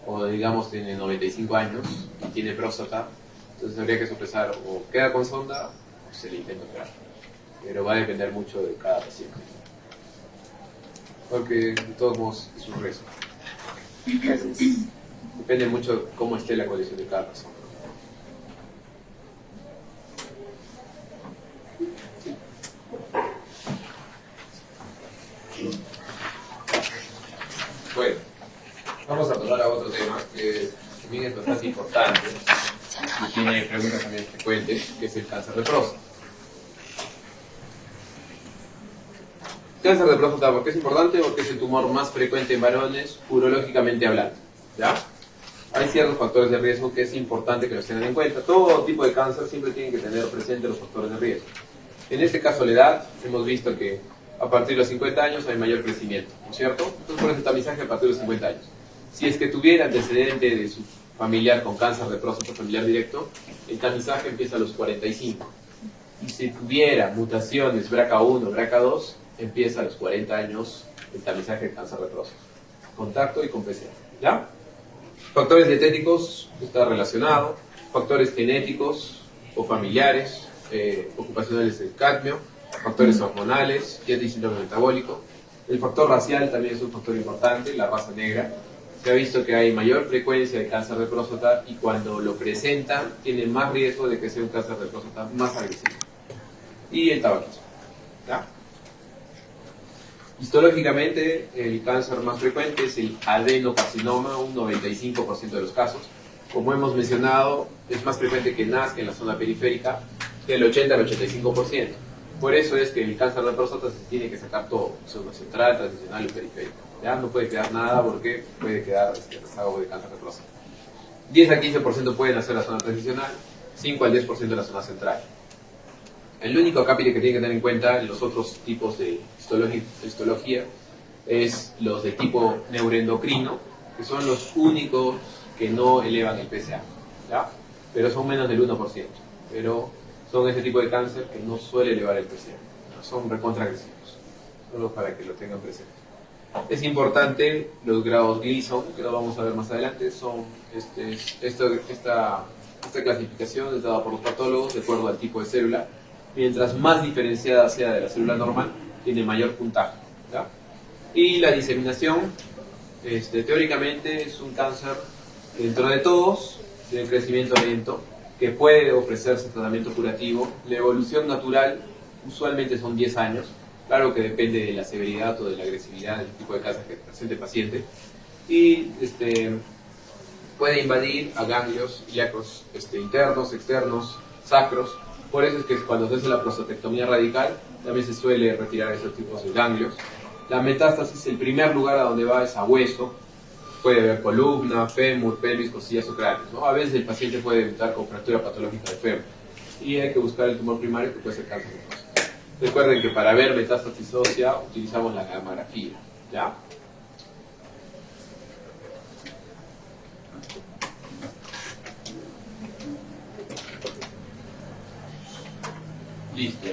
O digamos tiene 95 años y tiene próstata, entonces habría que sopesar o queda con sonda o se le intenta operar. Pero va a depender mucho de cada paciente. Porque de todos modos es un riesgo. Depende mucho cómo esté la condición de cada persona. Bueno, vamos a pasar a otro tema que también es bastante importante. y tiene preguntas también frecuentes, que es el cáncer de próstata. Cáncer de próstata, ¿por qué es importante? Porque es el tumor más frecuente en varones, urológicamente hablando, ¿ya? Hay ciertos factores de riesgo que es importante que los tengan en cuenta. Todo tipo de cáncer siempre tiene que tener presente los factores de riesgo. En este caso, la edad, hemos visto que a partir de los 50 años hay mayor crecimiento, ¿no es cierto? Entonces, por eso el tamizaje a partir de los 50 años. Si es que tuviera antecedente de su familiar con cáncer de próstata familiar directo, el tamizaje empieza a los 45. Y si tuviera mutaciones BRCA1, BRCA2, empieza a los 40 años el tamizaje de cáncer de próstata. Contacto y con PCR, ¿ya? Factores dietéticos, está relacionado. Factores genéticos o familiares, ocupacionales del cadmio, factores hormonales, dieta y síndrome metabólico. El factor racial también es un factor importante, la raza negra. Se ha visto que hay mayor frecuencia de cáncer de próstata y cuando lo presentan tiene más riesgo de que sea un cáncer de próstata más agresivo. Y el tabaquismo, ¿ya? Histológicamente, el cáncer más frecuente es el adenocarcinoma, un 95% de los casos. Como hemos mencionado, es más frecuente que nazca en la zona periférica, del 80 al 85%. Por eso es que el cáncer de próstata se tiene que sacar todo, zona central, transicional y periférico. Ya no puede quedar nada porque puede quedar rezago de cáncer de próstata. 10 a 15% pueden hacer la zona transicional, 5 al 10% de la zona central. El único acápite que tiene que tener en cuenta en los otros tipos de histología es los de tipo neuroendocrino, que son los únicos que no elevan el PSA, ¿ya? Pero son menos del 1%. Pero son ese tipo de cáncer que no suele elevar el PSA, ¿no? Son recontraagresivos, solo para que lo tengan presente. Es importante los grados Gleason, que lo vamos a ver más adelante, son esta clasificación es dada por los patólogos de acuerdo al tipo de célula. Mientras más diferenciada sea de la célula normal, tiene mayor puntaje, ¿ya? Y la diseminación, teóricamente es un cáncer dentro de todos de crecimiento lento, que puede ofrecerse tratamiento curativo. La evolución natural usualmente son 10 años, claro que depende de la severidad o de la agresividad del tipo de cáncer que presente el paciente, y puede invadir a ganglios ilíacos internos, externos, sacros. Por eso es que cuando se hace la prostatectomía radical, también se suele retirar esos tipos de ganglios. La metástasis, el primer lugar a donde va es a hueso. Puede haber columna, fémur, pelvis, costillas o cráneos, ¿no? A veces el paciente puede debutar con fractura patológica de fémur. Y hay que buscar el tumor primario, que puede ser cáncer de próstata. Recuerden que para ver metástasis ósea utilizamos la gamografía, ¿ya? Listo.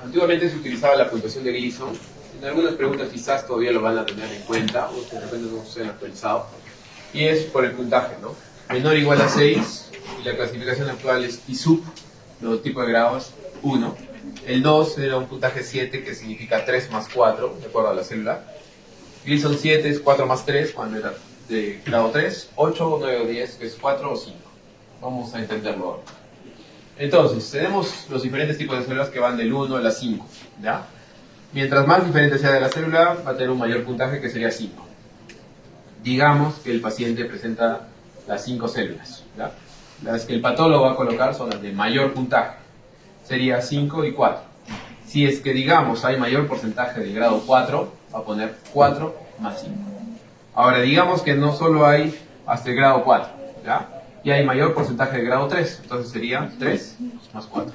Antiguamente se utilizaba la puntuación de Gleason. En algunas preguntas quizás todavía lo van a tener en cuenta, o de repente no se han actualizado. Y es por el puntaje, ¿no? Menor o igual a 6, y la clasificación actual es ISUP, los tipos de grados 1. El 2 era un puntaje 7, que significa 3 más 4, de acuerdo a la célula. Gleason 7 es 4 más 3, cuando era de grado 3. 8, 9 o 10, que es 4 o 5. Vamos a entenderlo ahora. Entonces, tenemos los diferentes tipos de células que van del 1 a la 5, ¿ya? Mientras más diferente sea de la célula, va a tener un mayor puntaje, que sería 5. Digamos que el paciente presenta las 5 células, ¿ya? Las que el patólogo va a colocar son las de mayor puntaje, sería 5 y 4. Si es que, digamos, hay mayor porcentaje de grado 4, va a poner 4 más 5. Ahora, digamos que no solo hay hasta el grado 4, ¿ya? Y hay mayor porcentaje de grado 3, entonces sería 3 más 4.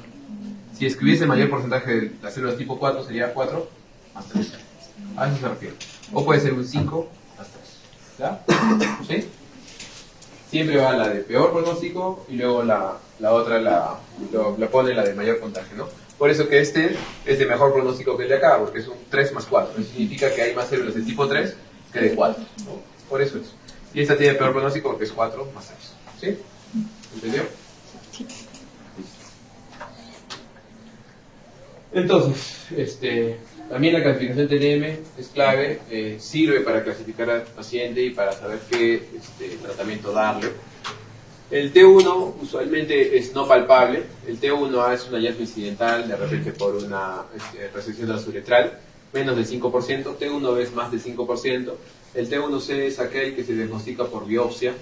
Si es que hubiese mayor porcentaje de las células tipo 4, sería 4 más 3. A eso se refiere. O puede ser un 5 más 3. ¿Ya? ¿Sí? Siempre va la de peor pronóstico y luego la otra la pone la de mayor puntaje, ¿no? Por eso que este es de mejor pronóstico que el de acá, porque es un 3 más 4. Eso significa que hay más células de tipo 3 que de 4, ¿no? Por eso es. Y esta tiene peor pronóstico porque es 4 más 3. ¿Sí? ¿Entendió? Sí. Entonces, también la clasificación TNM es clave, sirve para clasificar al paciente y para saber qué tratamiento darle. El T1 usualmente es no palpable. El T1A es un hallazgo incidental, de repente por una resección transuretral, menos del 5%. T1B es más del 5%. El T1C es aquel que se diagnostica por biopsia.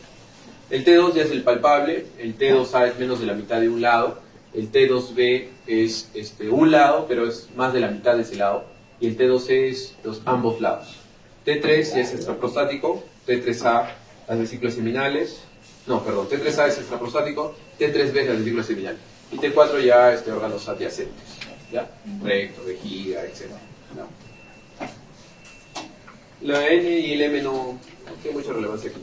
El T2 ya es el palpable, el T2A es menos de la mitad de un lado, el T2B es un lado, pero es más de la mitad de ese lado, y el T2C es ambos lados. T3 ya es extraprostático, T3A las vesículas seminales, T3A es extraprostático, T3B es las vesículas seminales, y T4 ya órganos adyacentes, ¿ya? Recto, vejiga, etc. ¿no? La N y el M no tiene mucha relevancia aquí.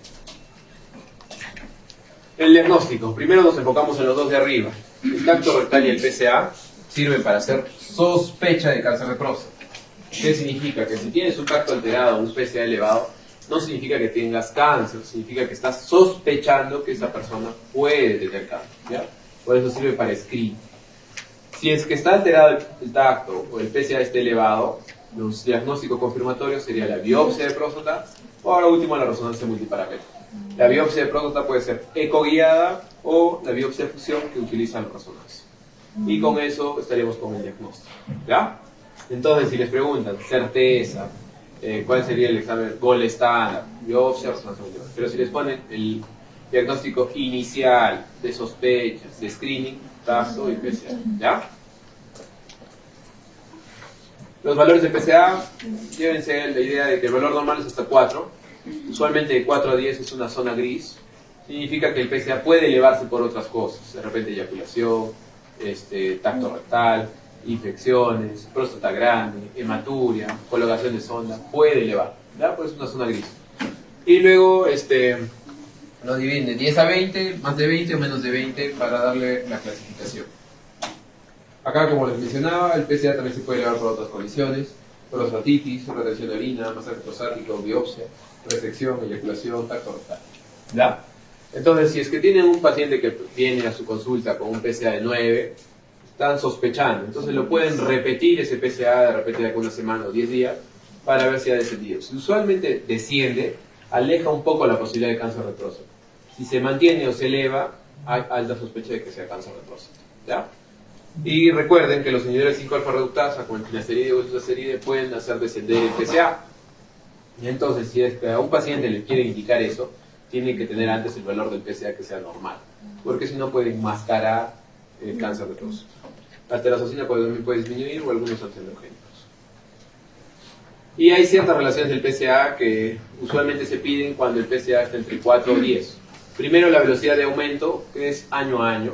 El diagnóstico. Primero nos enfocamos en los dos de arriba. El tacto rectal y el PSA sirven para hacer sospecha de cáncer de próstata. ¿Qué significa? Que si tienes un tacto alterado o un PSA elevado, no significa que tengas cáncer, significa que estás sospechando que esa persona puede tener cáncer, ¿ya? Por eso sirve para screening. Si es que está alterado el tacto o el PSA está elevado, los diagnósticos confirmatorios sería la biopsia de próstata o ahora último la resonancia multiparamétrica. La biopsia de próstata puede ser ecoguiada o la biopsia de fusión que utiliza la resonancia. Y con eso estaríamos con el diagnóstico, ¿ya? Entonces, si les preguntan, certeza, ¿cuál sería el examen gold estándar? Biopsia, resonancia multiparamétrica. Pero si les ponen el diagnóstico inicial de sospechas, de screening, tacto y PSA, ¿ya? Los valores de PSA llévense la idea de que el valor normal es hasta 4. Usualmente de 4 a 10 es una zona gris. Significa que el PSA puede elevarse por otras cosas. De repente eyaculación, tacto rectal, infecciones, próstata grande, hematuria, colocación de sonda. Puede elevar, ¿ya? Pues es una zona gris. Y luego lo dividen de 10 a 20, más de 20 o menos de 20 para darle la clasificación. Acá, como les mencionaba, el PSA también se puede elevar por otras condiciones: prostatitis, retención de orina, masaje prostático, biopsia, resección, eyaculación, tacto rectal. ¿Ya? Entonces, si es que tienen un paciente que viene a su consulta con un PSA de 9, están sospechando. Entonces lo pueden repetir ese PSA de repente de alguna semana o 10 días para ver si ha descendido. Si usualmente desciende, aleja un poco la posibilidad de cáncer de próstata. Si se mantiene o se eleva, hay alta sospecha de que sea cáncer de próstata. ¿Ya? Y recuerden que los inhibidores 5-alfa reductasa, como el finasteride o el finasteride, pueden hacer descender el PSA. Y entonces, si es que a un paciente le quieren indicar eso, tiene que tener antes el valor del PSA que sea normal, porque si no puede enmascarar el cáncer de próstata. La terazocina también puede disminuir o algunos antiandrogénicos. Y hay ciertas relaciones del PSA que usualmente se piden cuando el PSA está entre 4 o 10. Primero, la velocidad de aumento, que es año a año.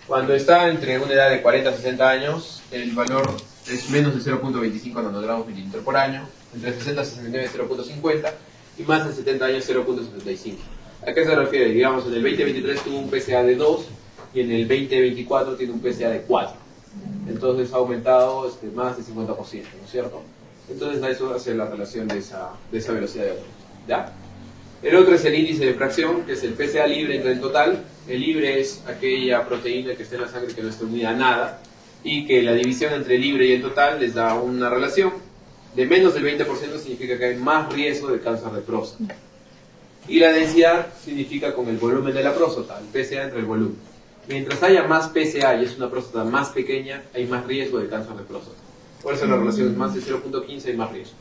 Cuando está entre una edad de 40 a 60 años, el valor es menos de 0.25 nanogramos mililitro por año, entre 60 a 69 0.50 y más de 70 años 0.75. ¿A qué se refiere? Digamos, en el 2023 tuvo un PSA de 2 y en el 2024 tiene un PSA de 4. Entonces ha aumentado más de 50%, ¿no es cierto? Entonces a eso hace la relación de esa velocidad de aumento, ¿ya? El otro es el índice de fracción, que es el PSA libre entre el total. El libre es aquella proteína que está en la sangre que no está unida a nada y que la división entre el libre y el total les da una relación de menos del 20%, significa que hay más riesgo de cáncer de próstata. Y la densidad significa con el volumen de la próstata, el PSA entre el volumen. Mientras haya más PSA y es una próstata más pequeña, hay más riesgo de cáncer de próstata. Por eso la relación es más de 0.15 y más riesgo.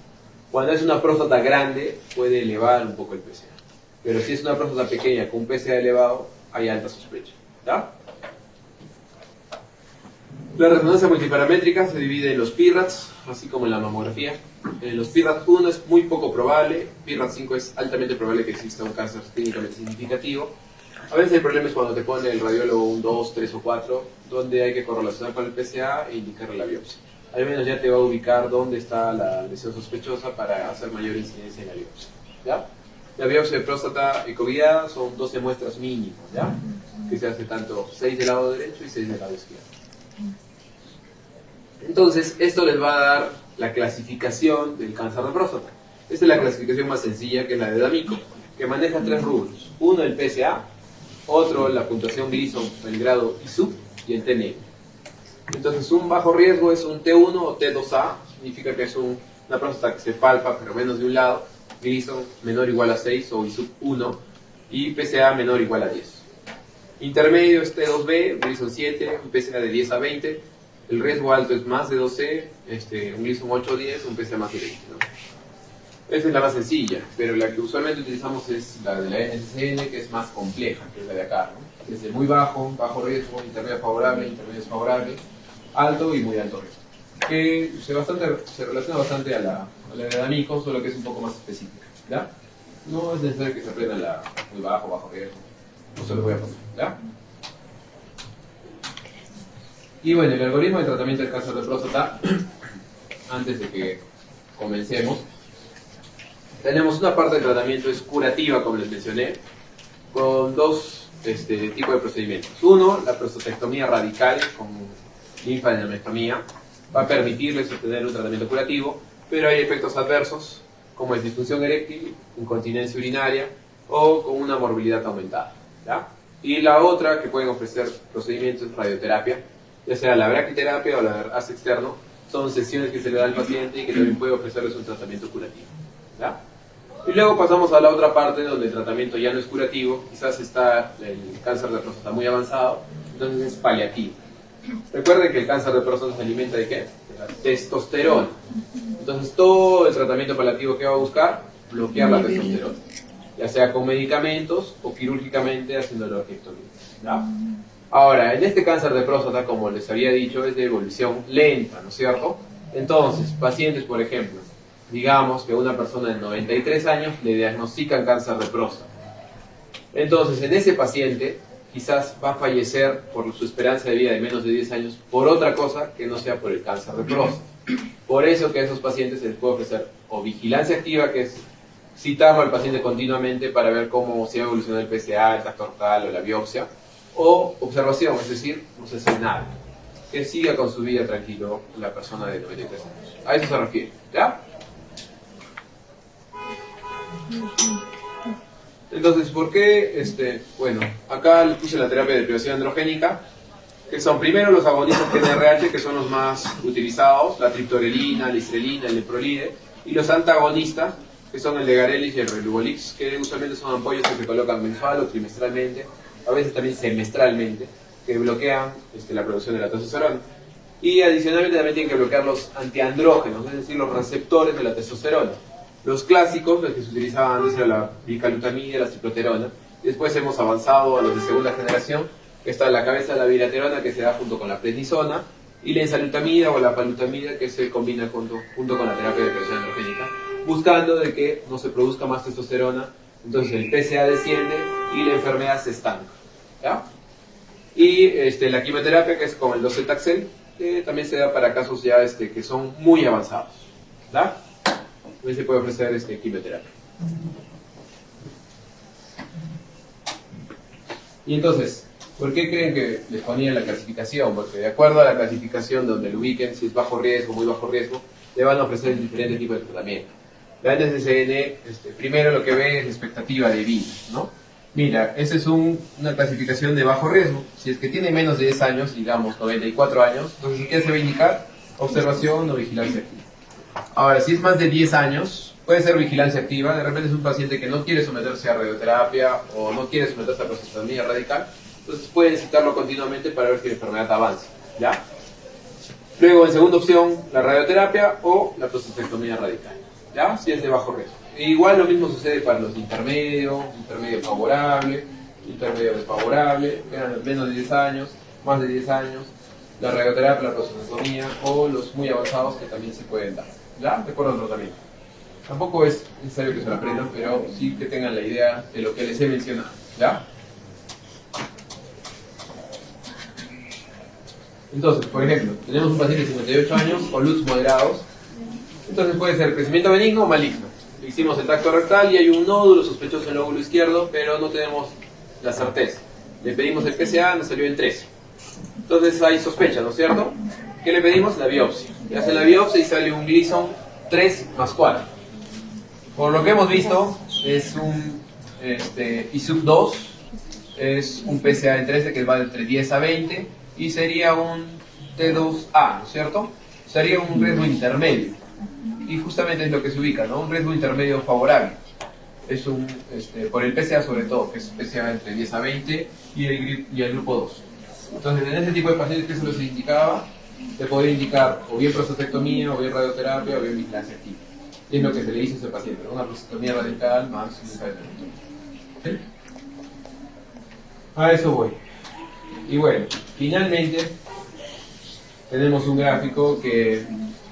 Cuando es una próstata grande, puede elevar un poco el PSA. Pero si es una próstata pequeña con un PSA elevado, hay alta sospecha. ¿Ya? La resonancia multiparamétrica se divide en los PIRATs, así como en la mamografía. En los PIRAT 1 es muy poco probable, PIRAT 5 es altamente probable que exista un cáncer clínicamente significativo. A veces el problema es cuando te pone el radiólogo un 2, 3 o 4, donde hay que correlacionar con el PSA e indicarle la biopsia. Al menos ya te va a ubicar dónde está la lesión sospechosa para hacer mayor incidencia en la biopsia. ¿Ya? La biopsia de próstata ecoguiada son 12 muestras mínimas, ¿ya? Que se hace tanto 6 del lado derecho y 6 del lado izquierdo. Entonces, esto les va a dar la clasificación del cáncer de próstata. Esta es la clasificación más sencilla, que es la de D'Amico, que maneja 3 rubros. Uno, el PSA, otro, la puntuación Gleason, el grado ISUP, y el TNM. Entonces, un bajo riesgo es un T1 o T2A, significa que es una próstata que se palpa, pero menos de un lado. Gleason menor o igual a 6 o ISUP 1, y PSA menor o igual a 10. Intermedio es T2B, Gleason 7, un PSA de 10 a 20. El riesgo alto es más de 12, un Gleason 8 o 10, un PSA más de 20, ¿no? Esa es la más sencilla, pero la que usualmente utilizamos es la de la NCCN, que es más compleja, que es la de acá, ¿no? Desde muy bajo, bajo riesgo, intermedio desfavorable, alto y muy alto riesgo. Que se relaciona bastante a la de D'Amico, solo que es un poco más específica, ¿ya? No es necesario que se aprenda la muy bajo riesgo. No se lo voy a pasar, ¿ya? Y bueno, el algoritmo de tratamiento del cáncer de próstata, antes de que comencemos, tenemos una parte de tratamiento es curativa, como les mencioné, con dos tipos de procedimientos. Uno, la prostatectomía radical con linfadenectomía, va a permitirles obtener un tratamiento curativo, pero hay efectos adversos, como es disfunción eréctil, incontinencia urinaria o con una morbilidad aumentada, ¿ya? Y la otra que pueden ofrecer procedimientos es radioterapia, ya sea la braquiterapia o la gas externo, son sesiones que se le da al paciente y que también puede ofrecerles un tratamiento curativo, ¿ya? Y luego pasamos a la otra parte donde el tratamiento ya no es curativo, quizás está el cáncer de próstata muy avanzado, entonces es paliativo. Recuerden que el cáncer de próstata se alimenta ¿de qué? De la testosterona. Entonces todo el tratamiento paliativo que va a buscar, bloquear la testosterona, ya sea con medicamentos o quirúrgicamente haciendo la orquiectomía, ¿ya? Ahora, en este cáncer de próstata, como les había dicho, es de evolución lenta, ¿no es cierto? Entonces, pacientes, por ejemplo, digamos que a una persona de 93 años le diagnostican cáncer de próstata. Entonces, en ese paciente, quizás va a fallecer por su esperanza de vida de menos de 10 años por otra cosa que no sea por el cáncer de próstata. Por eso que a esos pacientes se les puede ofrecer o vigilancia activa, que es citarlo al paciente continuamente para ver cómo se va a evolucionar el PSA, el tacto rectal o la biopsia, o observación, es decir, no se hace nada. Que siga con su vida tranquilo la persona de 93 años. A eso se refiere, ¿ya? Entonces, ¿por qué? Bueno, acá les puse la terapia de privacidad androgénica, que son primero los agonistas GnRH, que son los más utilizados, la triptorelina, la listrelina, el leprolide, y los antagonistas, que son el Legarelis y el Relugolix, que usualmente son ampollas que se colocan mensual o trimestralmente, a veces también semestralmente, que bloquean la producción de la testosterona. Y adicionalmente también tienen que bloquear los antiandrógenos, es decir, los receptores de la testosterona. Los clásicos, los que se utilizaban antes, era la bicalutamida, la cicloterona. Después hemos avanzado a los de segunda generación, que está la cabeza de la bilaterona, que se da junto con la prednisona, y la enzalutamida o la palutamida, que se combina junto con la terapia de privacidad androgénica, buscando de que no se produzca más testosterona, entonces el PSA desciende y la enfermedad se estanca, ¿ya? Y la quimioterapia, que es con el docetaxel, que también se da para casos ya que son muy avanzados, ¿ya? También se puede ofrecer quimioterapia. Y entonces, ¿por qué creen que les ponían la clasificación? Porque de acuerdo a la clasificación donde lo ubiquen, si es bajo riesgo, muy bajo riesgo, le van a ofrecer diferentes tipos de tratamiento. La NCCN, primero lo que ve es la expectativa de vida, ¿no? Mira, esa es una clasificación de bajo riesgo. Si es que tiene menos de 10 años, digamos 94 años, entonces ¿qué se va a indicar? Observación o vigilancia activa. Ahora, si es más de 10 años, puede ser vigilancia activa. De repente es un paciente que no quiere someterse a radioterapia o no quiere someterse a prostatectomía radical, entonces pueden citarlo continuamente para ver si la enfermedad avanza, ¿ya? Luego, en segunda opción, la radioterapia o la prostatectomía radical, ¿ya? Si es de bajo riesgo. E igual lo mismo sucede para los intermedios, intermedio favorable, intermedio desfavorable, menos de 10 años, más de 10 años, la radioterapia, la prostatectomía o los muy avanzados que también se pueden dar, ¿ya? De acuerdo al tratamiento. Tampoco es necesario que se lo aprendan, pero sí que tengan la idea de lo que les he mencionado, ¿ya? Entonces, por ejemplo, tenemos un paciente de 58 años con LUTS moderados, entonces puede ser crecimiento benigno o maligno. Le hicimos el tracto rectal y hay un nódulo sospechoso en el lóbulo izquierdo, pero no tenemos la certeza. Le pedimos el PSA, nos salió en 13. Entonces hay sospecha, ¿no es cierto? ¿Qué le pedimos? La biopsia. Le hacen la biopsia y sale un Gleason 3 más 4. Por lo que hemos visto, es un ISUB2, es un PSA en 13 que va de entre 10 a 20 y sería un T2A, ¿no es cierto? Sería un riesgo intermedio. Y justamente es lo que se ubica, ¿no? Un riesgo intermedio favorable. Es por el PSA sobre todo, que es PSA entre 10 a 20 y el grupo 2. Entonces, en ese tipo de pacientes que se los indicaba, se podría indicar o bien prostatectomía, o bien radioterapia, o bien vigilancia activa. Y es lo que se le hizo a ese paciente, ¿no? Una prostatectomía radical más un encadenamiento. ¿Sí? A eso voy. Y bueno, finalmente tenemos un gráfico que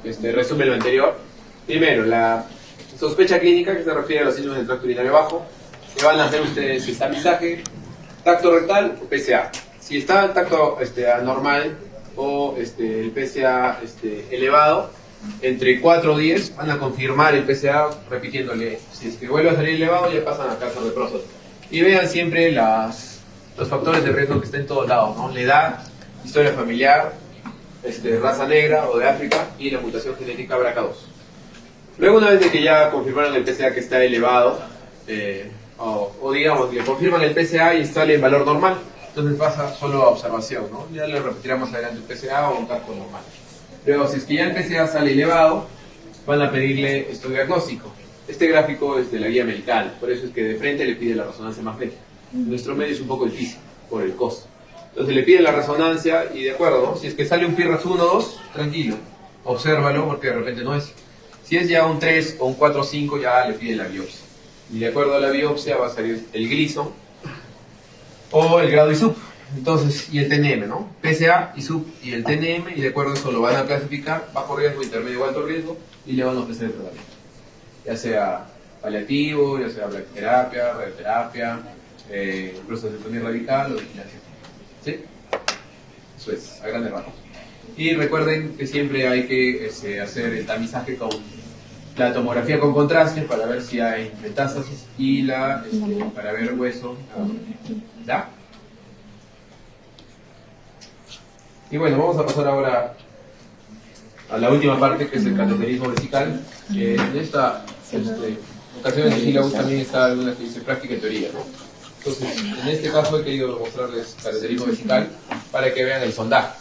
resume lo anterior. Primero, la sospecha clínica, que se refiere a los síntomas del tracto urinario bajo, que van a hacer ustedes el tamizaje, tacto rectal o PSA. Si está el tacto anormal o el PSA elevado, entre 4 o 10 van a confirmar el PSA repitiéndole. Si es que vuelve a salir elevado, ya pasan a cáncer de próstata. Y vean siempre los factores de riesgo que están en todos lados, ¿no? La edad, historia familiar, raza negra o de África y la mutación genética BRCA2. Luego, una vez de que ya confirmaron el PSA que está elevado, o digamos, le confirman el PSA y sale en valor normal, entonces pasa solo a observación, ¿no? Ya le repetirá más adelante el PSA o un tacto normal. Luego, si es que ya el PSA sale elevado, van a pedirle estudio diagnóstico. Este gráfico es de la guía americana, por eso es que de frente le pide la resonancia magnética. En nuestro medio es un poco difícil, por el costo. Entonces le pide la resonancia y de acuerdo, ¿no? Si es que sale un PIRAS 1 o 2, tranquilo, obsérvalo porque de repente no es. Si es ya un 3 o un 4 o 5, ya le pide la biopsia. Y de acuerdo a la biopsia va a salir el Gleason o el grado ISUP. Entonces, y el TNM, ¿no? PSA, ISUP y el TNM, y de acuerdo a eso lo van a clasificar, bajo riesgo, intermedio o alto riesgo, y le van a ofrecer el tratamiento. Ya sea paliativo, ya sea brachyterapia, radioterapia, prostatectomía radical o vigilancia. ¿Sí? Eso es, a grandes rasgos. Y recuerden que siempre hay que hacer el tamizaje con la tomografía con contraste para ver si hay metástasis y para ver hueso. ¿Ya? Y bueno, vamos a pasar ahora a la última parte, que es el cateterismo vesical. En esta ocasión en el sílabus también está alguna que dice práctica y teoría, ¿no? Entonces, en este caso he querido mostrarles cateterismo vesical para que vean el sondaje.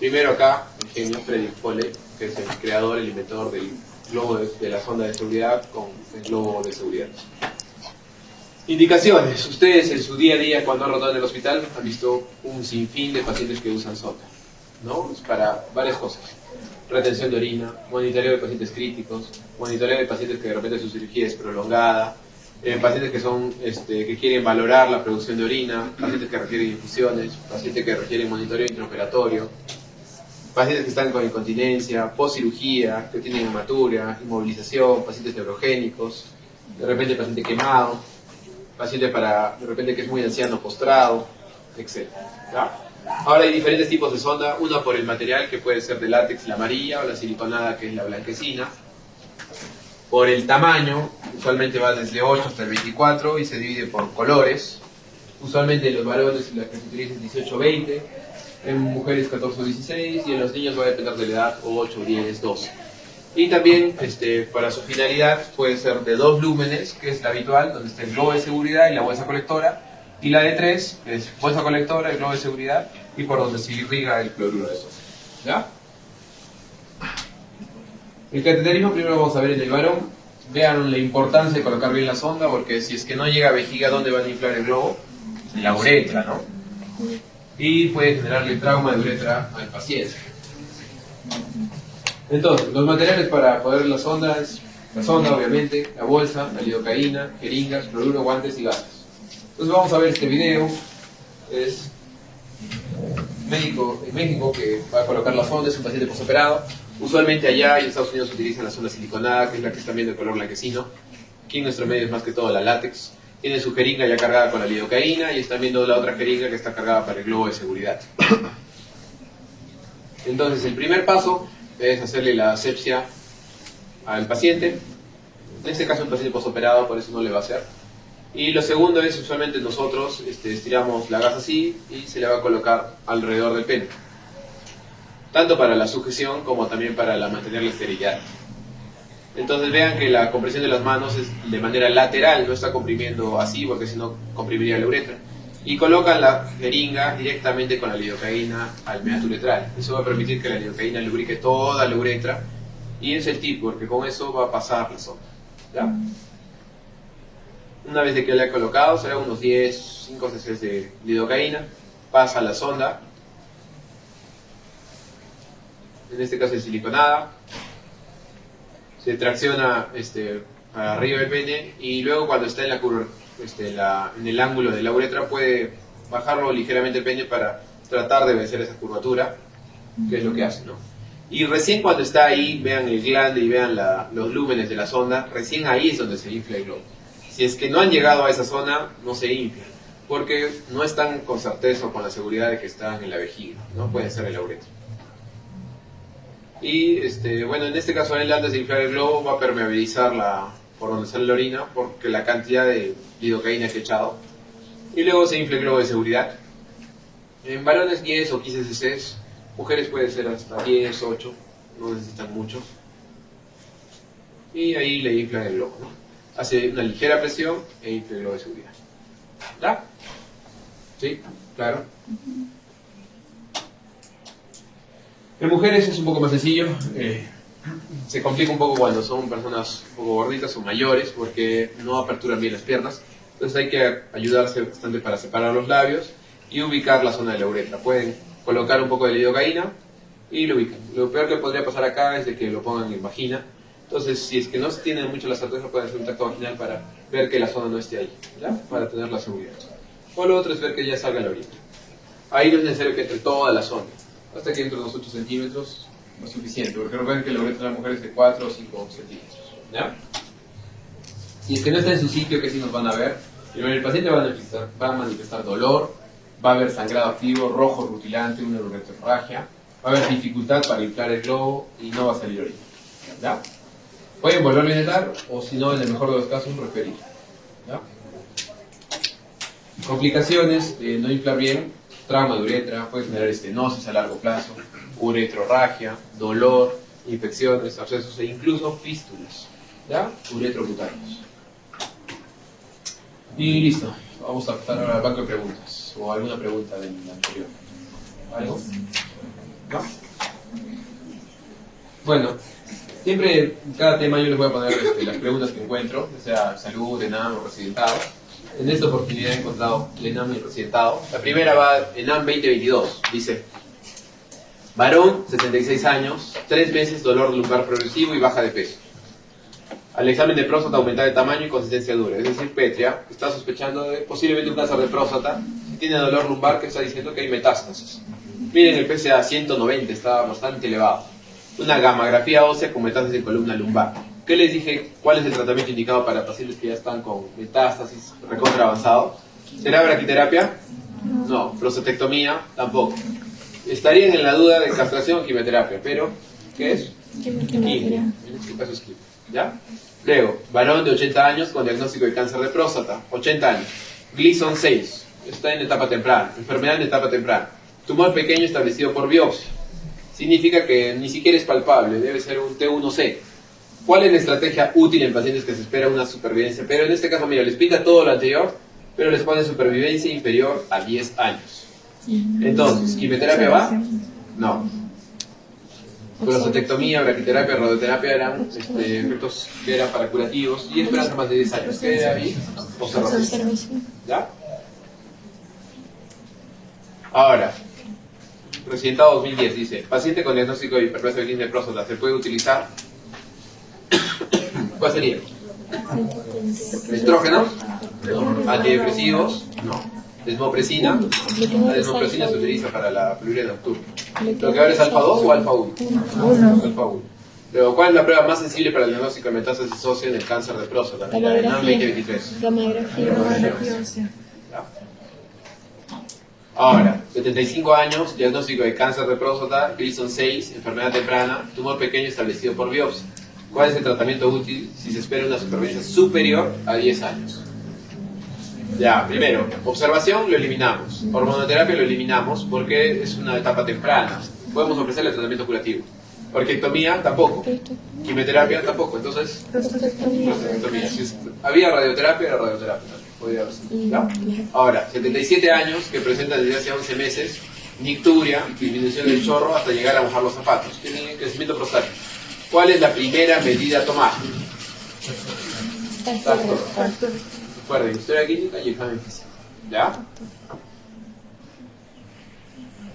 Primero acá, el genio Frederick Foley, que es el creador, el inventor del globo de la sonda de seguridad con el globo de seguridad. Indicaciones. Ustedes en su día a día, cuando han rotado en el hospital, han visto un sinfín de pacientes que usan sonda, ¿no? Es para varias cosas. Retención de orina, monitoreo de pacientes críticos, monitoreo de pacientes que de repente su cirugía es prolongada, pacientes que quieren valorar la producción de orina, pacientes que requieren infusiones, pacientes que requieren monitoreo intraoperatorio, pacientes que están con incontinencia, postcirugía, que tienen hematuria, inmovilización, pacientes neurogénicos, de repente paciente quemado, paciente de repente que es muy anciano, postrado, etc. ¿Ya? Ahora hay diferentes tipos de sonda, una por el material, que puede ser de látex, la amarilla, o la siliconada, que es la blanquecina. Por el tamaño, usualmente va desde 8 hasta el 24 y se divide por colores. Usualmente en los varones la que se utiliza es 18-20, en mujeres 14 o 16, y en los niños va a depender de la edad, 8, 10, 12. Y también para su finalidad puede ser de 2 lúmenes, que es la habitual, donde está el globo de seguridad y la bolsa colectora, y la de 3, que es bolsa colectora, el globo de seguridad, y por donde se irriga el cloruro de sodio. ¿Ya? El cateterismo primero vamos a ver en el varón. Vean la importancia de colocar bien la sonda, porque si es que no llega a vejiga, ¿dónde van a inflar el globo? En la uretra, ¿no? Y puede generarle trauma de uretra al paciente. Entonces, los materiales para poder la sonda es la sonda, obviamente, la bolsa, la lidocaína, jeringas, cloruro, guantes y gasas. Entonces vamos a ver este video. Es médico en México que va a colocar la sonda, es un paciente postoperado. Usualmente allá en Estados Unidos utilizan la sonda siliconada, que es la que están viendo de color blanquecino. Aquí en nuestro medio es más que todo la látex. Tienen su jeringa ya cargada con la lidocaína y están viendo la otra jeringa que está cargada para el globo de seguridad. Entonces el primer paso es hacerle la asepsia al paciente. En este caso un paciente postoperado, por eso no le va a hacer. Y lo segundo es, usualmente nosotros estiramos la gasa así y se le va a colocar alrededor del pene. Tanto para la sujeción como también para mantener la esterilidad. Entonces vean que la compresión de las manos es de manera lateral, no está comprimiendo así porque si no comprimiría la uretra. Y colocan la jeringa directamente con la lidocaína al meato uretral. Eso va a permitir que la lidocaína lubrique toda la uretra. Y es el tip, porque con eso va a pasar la sonda. ¿Ya? Una vez de que la he colocado, será unos 5 cc de lidocaína, pasa la sonda, en este caso es siliconada, se tracciona arriba del pene y luego cuando está en en el ángulo de la uretra puede bajarlo ligeramente el pene para tratar de vencer esa curvatura, que es lo que hace, ¿no? Y recién cuando está ahí, vean el glande y vean los lúmenes de la sonda, recién ahí es donde se infla el globo. Si es que no han llegado a esa zona, no se infla, porque no están con certeza o con la seguridad de que están en la vejiga, ¿no? Pueden ser en la uretra. Y bueno, en este caso él antes de inflar el globo va a permeabilizar por donde sale la orina, porque la cantidad de lidocaína que he echado. Y luego se infla el globo de seguridad. En varones 10 o 15 cc, mujeres puede ser hasta 10, 8, no necesitan mucho. Y ahí le inflan el globo, ¿no? Hace una ligera presión e infla el globo de seguridad. ¿Ya? ¿Sí? Claro. En mujeres es un poco más sencillo. Se complica un poco cuando son personas un poco gorditas o mayores porque no aperturan bien las piernas. Entonces hay que ayudarse bastante para separar los labios y ubicar la zona de la uretra. Pueden colocar un poco de lidocaína y lo ubican. Lo peor que podría pasar acá es de que lo pongan en vagina. Entonces, si es que no tienen mucho la certeza, pueden hacer un tacto vaginal para ver que la zona no esté ahí, ¿ya? Para tener la seguridad. O lo otro es ver que ya salga la orina. Ahí no es necesario que entre toda la zona. Hasta que entre unos 8 centímetros no es suficiente, porque recuerden que la uretra de la mujer es de 4 o 5 centímetros, ¿ya? Si es que no está en su sitio, que sí nos van a ver, el paciente va a manifestar dolor, va a haber sangrado activo, rojo rutilante, una ureterorragia, va a haber dificultad para inflar el globo y no va a salir orina, ¿ya? Pueden volverlo a intentar, o si no, en el mejor de los casos, referir, ¿ya? Complicaciones de no inflar bien: trauma de uretra, puede generar estenosis a largo plazo, uretrorragia, dolor, infecciones, abscesos e incluso fístulas, ¿ya? Uretrocutáneos. Y listo, vamos a pasar ahora al banco de preguntas, o alguna pregunta del anterior. ¿Algo? ¿No? Bueno, siempre en cada tema yo les voy a poner las preguntas que encuentro, ya sea salud, ENAM o residentado. En esta oportunidad he encontrado el ENAM y el residentado. La primera va ENAM 2022, dice: varón, 76 años, 3 meses, dolor lumbar progresivo y baja de peso. Al examen de próstata aumenta de tamaño y consistencia dura, es decir, Petria, está sospechando de posiblemente un cáncer de próstata. Si tiene dolor lumbar, que está diciendo que hay metástasis. Miren, el PSA 190 está bastante elevado. Una gammagrafía ósea con metástasis de columna lumbar. ¿Qué les dije? ¿Cuál es el tratamiento indicado para pacientes que ya están con metástasis recontra avanzado? ¿Será braquiterapia? No. ¿Prostatectomía? Tampoco. Estarían en la duda de castración o quimioterapia, pero ¿qué es? Quimio. En este caso es quimio, ¿ya? Luego, varón de 80 años con diagnóstico de cáncer de próstata, 80 años, Gleason 6, está en etapa temprana, enfermedad en etapa temprana, tumor pequeño establecido por biopsia, significa que ni siquiera es palpable, debe ser un T1C. ¿Cuál es la estrategia útil en pacientes que se espera una supervivencia? Pero en este caso, mira, les pinta todo lo anterior, pero les pone supervivencia inferior a 10 años. Entonces, ¿quimioterapia va? No. Prostatectomía, braquiterapia, radioterapia eran efectos que eran para curativos y esperanza más de 10 años. ¿Qué era ahí? Observación. ¿Ya? Ahora, residentado 2010 dice: paciente con diagnóstico de hiperplasia benigna de próstata, ¿se puede utilizar? ¿Cuál sería? ¿Estrógenos? ¿Antidepresivos? No. ¿Desmopresina? La desmopresina se utiliza para la prurigia nocturna. ¿Lo que ahora es alfa 2 o alfa 1? Alfa 1. Luego, ¿cuál es la prueba más sensible para el diagnóstico de metástasis ósea en el cáncer de próstata? La ENAM 2023. Gammagrafía. Ahora, 75 años, diagnóstico de cáncer de próstata, Gleason 6, enfermedad temprana, tumor pequeño establecido por biopsia. ¿Cuál es el tratamiento útil si se espera una supervivencia superior a 10 años? Ya, primero, observación lo eliminamos, hormonoterapia lo eliminamos porque es una etapa temprana, podemos ofrecerle tratamiento curativo. Orquiectomía tampoco, quimioterapia tampoco, entonces prostatectomía. Si había radioterapia, era radioterapia, podría haber sido, ¿no? Ahora, 77 años que presentan desde hace 11 meses, nicturia, disminución del chorro hasta llegar a mojar los zapatos, tienen crecimiento prostático. ¿Cuál es la primera medida a tomar? Recuerden, historia clínica y examen físico, ¿ya?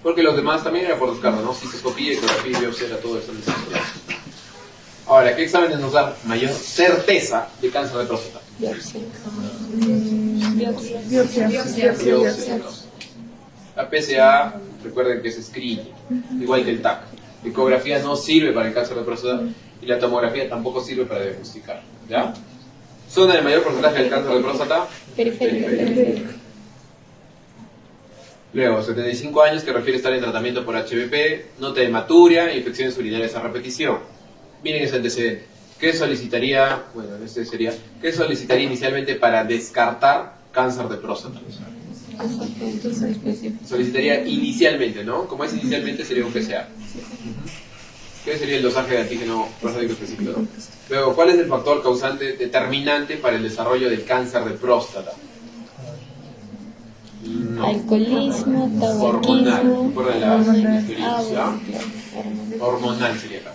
Porque los demás también era por descargo, ¿no? Cistoscopía, ecografía y biopsia era todo eso. Ahora, Ahora, ¿qué exámenes nos dan mayor certeza de cáncer de próstata? Biopsia. Biopsia. La PSA, recuerden que es screening, igual que el TAC. La ecografía no sirve para el cáncer de próstata y la tomografía tampoco sirve para diagnosticar. ¿Ya? Zona de mayor porcentaje del cáncer de próstata. Periférica. Luego, 75 años que refiere estar en tratamiento por HPV, nota de hematuria, infecciones urinarias a repetición. Miren ese antecedente. ¿Qué solicitaría? Bueno, este sería. ¿Qué solicitaría inicialmente para descartar cáncer de próstata? Solicitaría inicialmente, ¿no? Como es inicialmente, sería un PSA. ¿Qué sería el dosaje de antígeno prostático específico? ¿No? Luego, ¿cuál es el factor causante determinante para el desarrollo del cáncer de próstata? No. Alcoholismo, Hormonal. tabaquismo. Recuerden las teorías, ¿ya? Hormonal sería acá.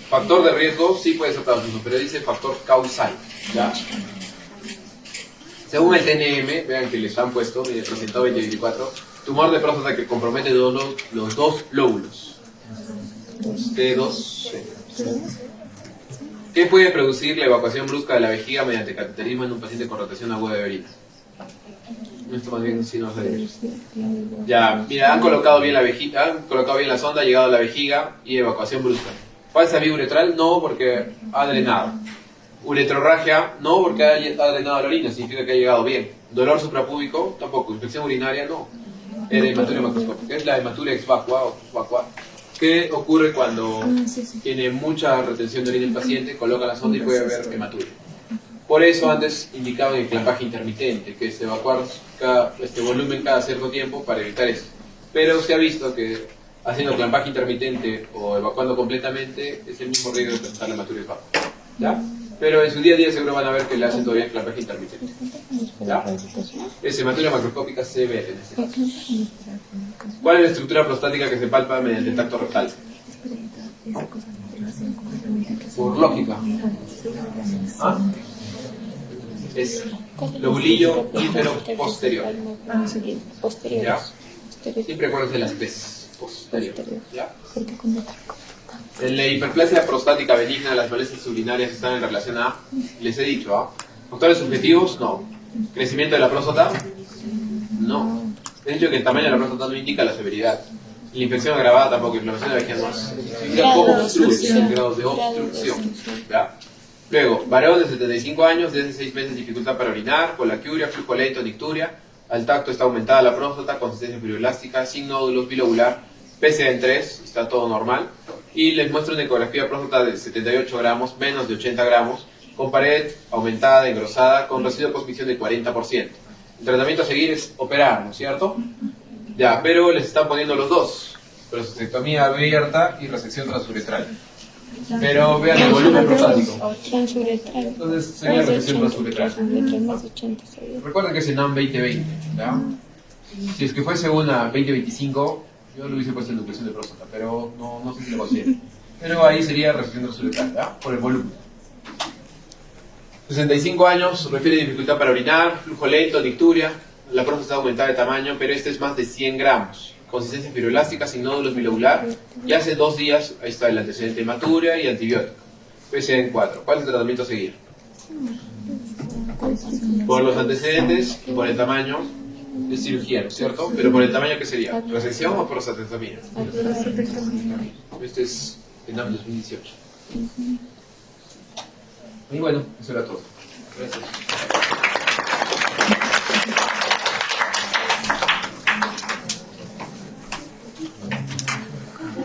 Factor de riesgo sí puede ser tabaquismo, pero dice factor causal, ¿ya? Según el TNM, vean que les han puesto, en el presentado 2024, tumor de próstata que compromete los dos lóbulos. T2. ¿Qué puede producir la evacuación brusca de la vejiga mediante cateterismo en un paciente con rotación aguda de orina? Esto más bien sí no sé. Ya, mira, han colocado bien la vejiga, han colocado bien la sonda, ha llegado a la vejiga y evacuación brusca. Falsa vía uretral, no, porque ha drenado. Uretrorragia, no, porque ha drenado la orina, significa que ha llegado bien. Dolor suprapúbico, tampoco. Infección urinaria, no. Hematuria macroscópica, es la hematuria ex vacua o post vacua. ¿Qué ocurre cuando tiene mucha retención de orina el paciente? Coloca la sonda y puede haber hematuria. Por eso antes indicaban el clampaje intermitente, que es evacuar este volumen cada cierto tiempo para evitar eso. Pero se ha visto que haciendo clampaje intermitente o evacuando completamente es el mismo riesgo de presentar la hematuria ex vacua. ¿Ya? Pero en su día a día seguro van a ver que le hacen todavía el clampaje intermitente. ¿Ya? Es hematuria macroscópica severa en este caso. ¿Cuál es la estructura prostática que se palpa mediante el tacto rectal? Por lógica. ¿Ah? Es lobulillo ínfero posterior. Posterior. ¿Ya? Siempre acuérdense de las P's. Posterior. ¿Ya? En la hiperplasia prostática benigna, las molestias urinarias están en relación a, les he dicho, factores subjetivos, no. Crecimiento de la próstata, no. He dicho que el tamaño de la próstata no indica la severidad. La infección agravada tampoco, inflamación de la vejiga no. Significa cómo obstruye, grados de obstrucción. ¿Ya? Luego, varón de 75 años, desde 6 meses dificultad para orinar, colaquiuria, flujo lento, nicturia, al tacto está aumentada la próstata, consistencia fibroelástica, sin nódulos, bilobular, PSA en 3, está todo normal, y les muestro una ecografía próstata de 78 gramos, menos de 80 gramos, con pared aumentada, engrosada, con residuo de postmisión del 40%. El tratamiento a seguir es operar, ¿no es cierto? Ya, pero les están poniendo los dos, prostatectomía abierta y resección transuretral. Pero vean el volumen prostático. Transuretral. Entonces sería resección transuretral. Más 80 sería. Recuerden que es ENAM 2020, ¿ya? Si es que fuese una 2025, yo lo hubiese puesto en nucleación de próstata, pero no sé si lo considero. Pero ahí sería resección transuretral, ¿ya? Por el volumen. 65 años, refiere dificultad para orinar, flujo lento, nicturia, la próstata está aumentada de tamaño, pero este es más de 100 gramos. Consistencia fibroelástica, sin nódulos bilobular, y hace 2 días, ahí está el antecedente hematuria y antibiótico. PSA en 4. ¿Cuál es el tratamiento a seguir? Por los antecedentes y por el tamaño de cirugía, ¿no es cierto? Pero por el tamaño, ¿qué sería? ¿Resección o prostatectomía? Este es ENAM 2018. Y bueno, eso era todo. Gracias.